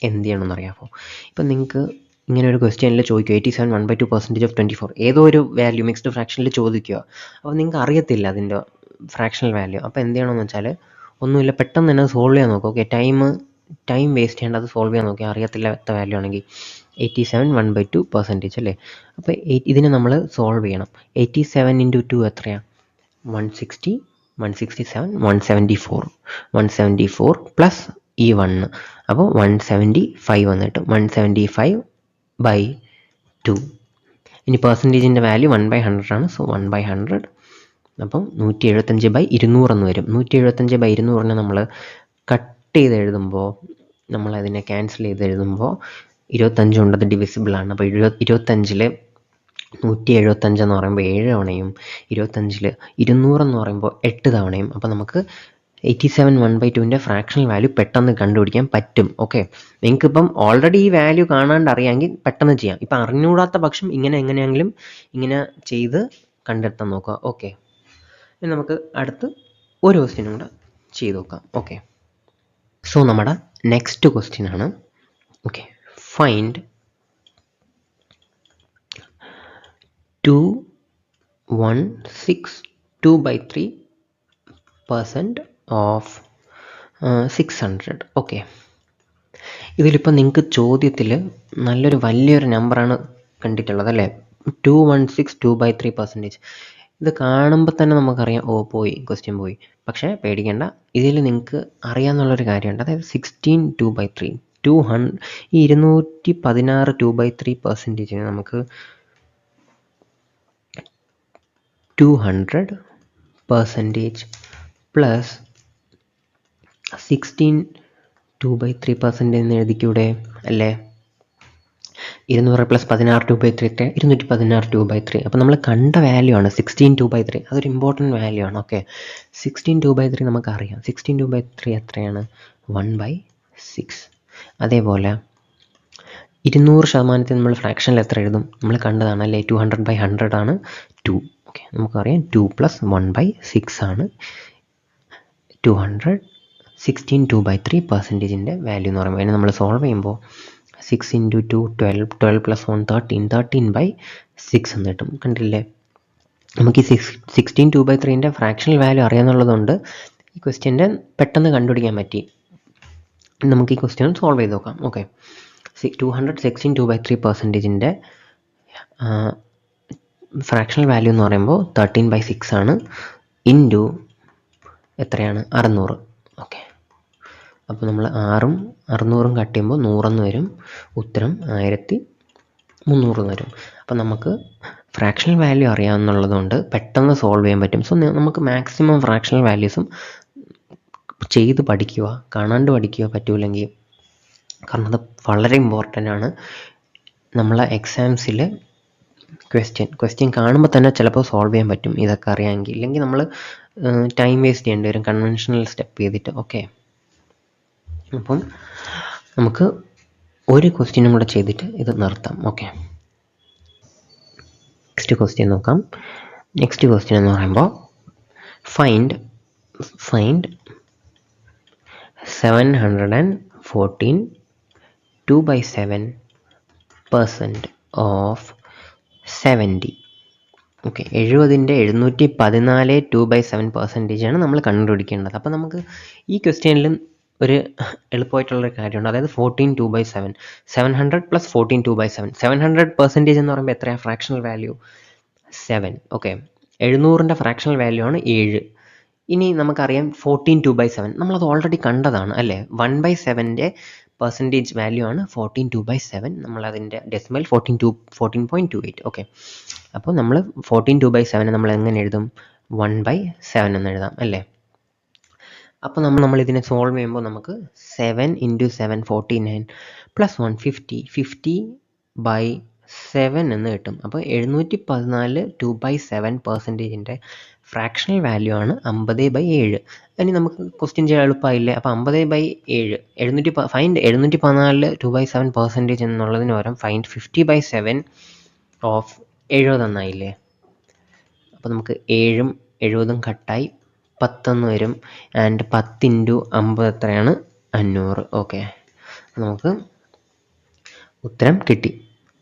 എന്ത് ചെയ്യണമെന്ന് അറിയാമോ? ഇപ്പം നിങ്ങൾക്ക് ഇങ്ങനെ ഒരു ക്വസ്റ്റ്യനിൽ ചോദിക്കുക 87 1/2% ഓഫ് 24 ഏതോ ഒരു വാല്യൂ മിക്സ്ഡ് ഫ്രാക്ഷനിൽ ചോദിക്കുക. അപ്പോൾ നിങ്ങൾക്ക് അറിയത്തില്ല അതിൻ്റെ ഫ്രാക്ഷണൽ വാല്യൂ. അപ്പോൾ എന്ത് ചെയ്യണമെന്ന് വെച്ചാൽ ഒന്നുമില്ല, പെട്ടെന്ന് തന്നെ സോൾവ് ചെയ്യാൻ നോക്കുക. ഓക്കെ, ടൈം വേസ്റ്റ് ചെയ്യേണ്ട, അത് സോൾവ് ചെയ്യാൻ നോക്കി. അറിയത്തില്ലാത്ത വാല്യൂ ആണെങ്കിൽ 87 1/2% അല്ലേ. അപ്പോൾ ഇതിനെ നമ്മൾ സോൾവ് ചെയ്യണം. 87 × 2 എത്രയാണ്? 160, 167, 174 പ്ലസ് ഈ 1, അപ്പോൾ 175 വന്ന് കിട്ടും. 175/2. ഇനി പെർസെൻറ്റേജിൻ്റെ വാല്യൂ 1/100 ആണ്. സോ 1/100. അപ്പം 175/200 എന്ന് വരും. 175/200 നമ്മൾ കട്ട് ചെയ്ത് എഴുതുമ്പോൾ, നമ്മളതിനെ ക്യാൻസൽ ചെയ്ത് എഴുതുമ്പോൾ 25 കൊണ്ട് അത് ഡിവിസിബിൾ ആണ്. അപ്പോൾ 25 175 എന്ന് പറയുമ്പോൾ 7 തവണയും 25 200 എന്ന് പറയുമ്പോൾ 8 തവണയും. അപ്പോൾ നമുക്ക് 87 1/2ൻ്റെ ഫ്രാക്ഷണൽ വാല്യൂ പെട്ടെന്ന് കണ്ടുപിടിക്കാൻ പറ്റും. ഓക്കെ, നിങ്ങൾക്കിപ്പം ഓൾറെഡി ഈ വാല്യൂ കാണാണ്ട് അറിയാമെങ്കിൽ പെട്ടെന്ന് ചെയ്യാം. ഇപ്പം അറിഞ്ഞുകൂടാത്ത പക്ഷം എങ്ങനെയെങ്കിലും ഇങ്ങനെ ചെയ്ത് കണ്ടെത്താൻ നോക്കുക. ഓക്കെ, ഇനി നമുക്ക് അടുത്ത് ഒരു ക്വസ്റ്റ്യനും കൂടെ ചെയ്ത് നോക്കാം. ഓക്കെ, സോ നമ്മുടെ നെക്സ്റ്റ് ക്വസ്റ്റ്യൻ ആണ്. Okay, find 216/2/3% of 600. ഓക്കെ, ഇതിലിപ്പോൾ നിങ്ങൾക്ക് ചോദ്യത്തിൽ നല്ലൊരു വലിയൊരു നമ്പറാണ് കണ്ടിട്ടുള്ളത് അല്ലേ, 216 2/3%. ഇത് കാണുമ്പോൾ തന്നെ നമുക്കറിയാം, ഓ പോയി, ക്വസ്റ്റ്യൻ പോയി. പക്ഷേ പേടിക്കേണ്ട, ഇതിൽ നിങ്ങൾക്ക് അറിയാമെന്നുള്ളൊരു കാര്യമുണ്ട്. അതായത് 16 2/3, 216 2/3% നമുക്ക് 200% പ്ലസ് 16 2/3% എന്ന് എഴുതിക്കൂടെ അല്ലേ? 200 പ്ലസ് 16 2/3 216 2/3. അപ്പോൾ നമ്മൾ കണ്ട വാല്യൂ ആണ് 16 2/3. അതൊരു ഇമ്പോർട്ടൻറ്റ് വാല്യൂ ആണ്. ഓക്കെ, 16 2/3 നമുക്കറിയാം. 16 2/3 എത്രയാണ്? 1/6. അതേപോലെ 200% നമ്മൾ ഫ്രാക്ഷനിൽ എത്ര എഴുതും? നമ്മൾ കണ്ടതാണ് അല്ലേ, 200/100 ആണ് 2. ഓക്കെ, നമുക്കറിയാം 2 + 1/6 ആണ് 200. 16 2/3%ൻ്റെ വാല്യൂ എന്ന് പറയുമ്പോൾ അതിനെ നമ്മൾ സോൾവ് ചെയ്യുമ്പോൾ 6 × 2 12, 12 + 1 13, 13/6 എന്ന് കിട്ടും. കണ്ടില്ലേ, നമുക്ക് ഈ 16 2/3ൻ്റെ ഫ്രാക്ഷണൽ വാല്യൂ അറിയാമെന്നുള്ളതുകൊണ്ട് ഈ ക്വസ്റ്റ്യൻ്റെ പെട്ടെന്ന് കണ്ടുപിടിക്കാൻ പറ്റി. നമുക്ക് ഈ ക്വസ്റ്റ്യൻ സോൾവ് ചെയ്ത് നോക്കാം. ഓക്കെ, 216 2/3%ൻ്റെ ഫ്രാക്ഷണൽ വാല്യൂ എന്ന് പറയുമ്പോൾ 13/6 ആണ്. ഇൻറ്റു എത്രയാണ്? 600. ഓക്കെ, അപ്പോൾ നമ്മൾ 6ഉം 600ഉം കട്ട് ചെയ്യുമ്പോൾ 100 വരും. ഉത്തരം 1300 വരും. അപ്പോൾ നമുക്ക് ഫ്രാക്ഷണൽ വാല്യൂ അറിയാമെന്നുള്ളതുകൊണ്ട് പെട്ടെന്ന് സോൾവ് ചെയ്യാൻ പറ്റും. സോ നമുക്ക് മാക്സിമം ഫ്രാക്ഷണൽ വാല്യൂസും ചെയ്ത് പഠിക്കുക, കാണാണ്ട് പഠിക്കുക പറ്റൂലെങ്കിൽ. കാരണം അത് വളരെ ഇമ്പോർട്ടൻ്റ് ആണ്. നമ്മളെ എക്സാംസിൽ ക്വസ്റ്റ്യൻ കാണുമ്പോൾ തന്നെ ചിലപ്പോൾ സോൾവ് ചെയ്യാൻ പറ്റും ഇതൊക്കെ അറിയാമെങ്കിൽ. ഇല്ലെങ്കിൽ നമ്മൾ ടൈം വേസ്റ്റ് ചെയ്യേണ്ടി വരും കൺവെൻഷണൽ സ്റ്റെപ്പ് ചെയ്തിട്ട്. ഓക്കെ, അപ്പം നമുക്ക് ഒരു ക്വസ്റ്റ്യനും കൂടെ ചെയ്തിട്ട് ഇത് നിർത്താം. ഓക്കെ, നെക്സ്റ്റ് ക്വസ്റ്റ്യൻ നോക്കാം. നെക്സ്റ്റ് ക്വസ്റ്റ്യൻ എന്ന് പറയുമ്പോൾ ഫൈൻഡ് 714 2/7% ഓഫ് 70. ഓക്കെ, 70ൻ്റെ 714 2/7% ആണ് നമ്മൾ കണ്ടുപിടിക്കേണ്ടത്. അപ്പോൾ നമുക്ക് ഈ ക്വസ്റ്റ്യനിലും ഒരു എളുപ്പമായിട്ടുള്ളൊരു കാര്യമുണ്ട്. അതായത് 14 2/7, 700 + 14 2/7. 700% എന്ന് പറയുമ്പോൾ എത്രയാണ് ഫ്രാക്ഷണൽ വാല്യൂ? 7. ഓക്കെ, 700ൻ്റെ ഫ്രാക്ഷണൽ വാല്യൂ ആണ് 7. ഇനി നമുക്കറിയാം 14 2/7, നമ്മളത് ഓൾറെഡി കണ്ടതാണ് അല്ലേ. 1/7ൻ്റെ പെർസെൻറ്റേജ് വാല്യൂ ആണ് 14 2/7. നമ്മളതിൻ്റെ ഡെസിമൽ 14.28. ഓക്കെ, അപ്പോൾ നമ്മൾ 14 2/7 നമ്മൾ എങ്ങനെ എഴുതും? 1/7 എന്ന് എഴുതാം അല്ലേ. അപ്പോൾ നമ്മൾ ഇതിനെ സോൾവ് ചെയ്യുമ്പോൾ നമുക്ക് 7 × 7 49 + 1 50, 50/7 എന്ന് കിട്ടും. അപ്പോൾ 714 2/7%ൻ്റെ ഫ്രാക്ഷണൽ വാല്യൂ ആണ് 50/7. ഇനി നമുക്ക് ക്വസ്റ്റ്യൻ ചെയ്യാൻ എളുപ്പമായില്ലേ. അപ്പോൾ 50/7 ഫൈൻഡ് 714 2/7% എന്നുള്ളതിന് പകരം ഫൈൻഡ് 50/7 ഓഫ് 70 എന്നായില്ലേ. അപ്പോൾ നമുക്ക് 7ഉം 70ഉം കട്ടായി 10 വരും. ആൻഡ് 10 × 50 എത്രയാണ്? 500. ഓക്കെ, നമുക്ക് ഉത്തരം കിട്ടി.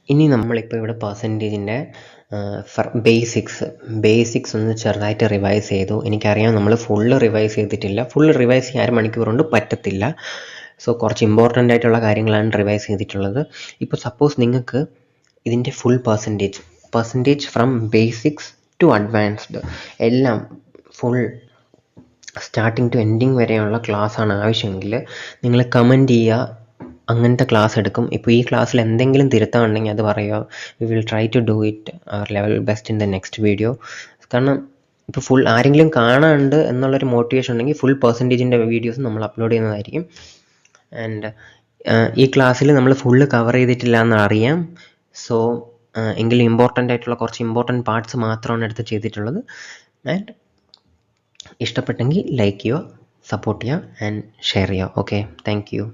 ഇനി നമ്മളിപ്പോൾ ഇവിടെ പെർസെൻറ്റേജിൻ്റെ ബേസിക്സ് ഒന്ന് ചെറുതായിട്ട് റിവൈസ് ചെയ്തു. എനിക്കറിയാം നമ്മൾ ഫുള്ള് റിവൈസ് ചെയ്തിട്ടില്ല. ഫുള്ള് റിവൈസ് ചെയ്യാൻ അരമണിക്കൂർ കൊണ്ട് പറ്റത്തില്ല. സോ കുറച്ച് ഇമ്പോർട്ടൻ്റ് ആയിട്ടുള്ള കാര്യങ്ങളാണ് റിവൈസ് ചെയ്തിട്ടുള്ളത്. ഇപ്പോൾ സപ്പോസ് നിങ്ങൾക്ക് ഇതിൻ്റെ full percentage from basics to advanced എല്ലാം ഫുൾ സ്റ്റാർട്ടിങ് ടു എൻഡിങ് വരെയുള്ള ക്ലാസ്സാണ് ആവശ്യമെങ്കിൽ നിങ്ങൾ കമൻറ്റ് ചെയ്യുക. അങ്ങനത്തെ ക്ലാസ് എടുക്കും. ഇപ്പോൾ ഈ ക്ലാസ്സിൽ എന്തെങ്കിലും തിരുത്താനുണ്ടെങ്കിൽ അത് പറയുക. We will try to do it our level best in the next video. കാരണം ഇപ്പോൾ ഫുൾ ആരെങ്കിലും കാണാണ്ട് എന്നുള്ളൊരു മോട്ടിവേഷൻ ഉണ്ടെങ്കിൽ ഫുൾ പെർസെൻറ്റേജിൻ്റെ വീഡിയോസ് നമ്മൾ അപ്ലോഡ് ചെയ്യുന്നതായിരിക്കും. ആൻഡ് ഈ ക്ലാസ്സിൽ നമ്മൾ ഫുള്ള് കവർ ചെയ്തിട്ടില്ല എന്ന് അറിയാം. സോ എങ്കിലും ഇമ്പോർട്ടൻ്റ് ആയിട്ടുള്ള കുറച്ച് ഇമ്പോർട്ടൻറ്റ് പാർട്സ് മാത്രമാണ് എടുത്ത് ചെയ്തിട്ടുള്ളത്. ആൻഡ് ഇഷ്ടപ്പെട്ടെങ്കിൽ ലൈക്ക് ചെയ്യുക, സപ്പോർട്ട് ചെയ്യുക ആൻഡ് ഷെയർ ചെയ്യുക. Okay, thank you.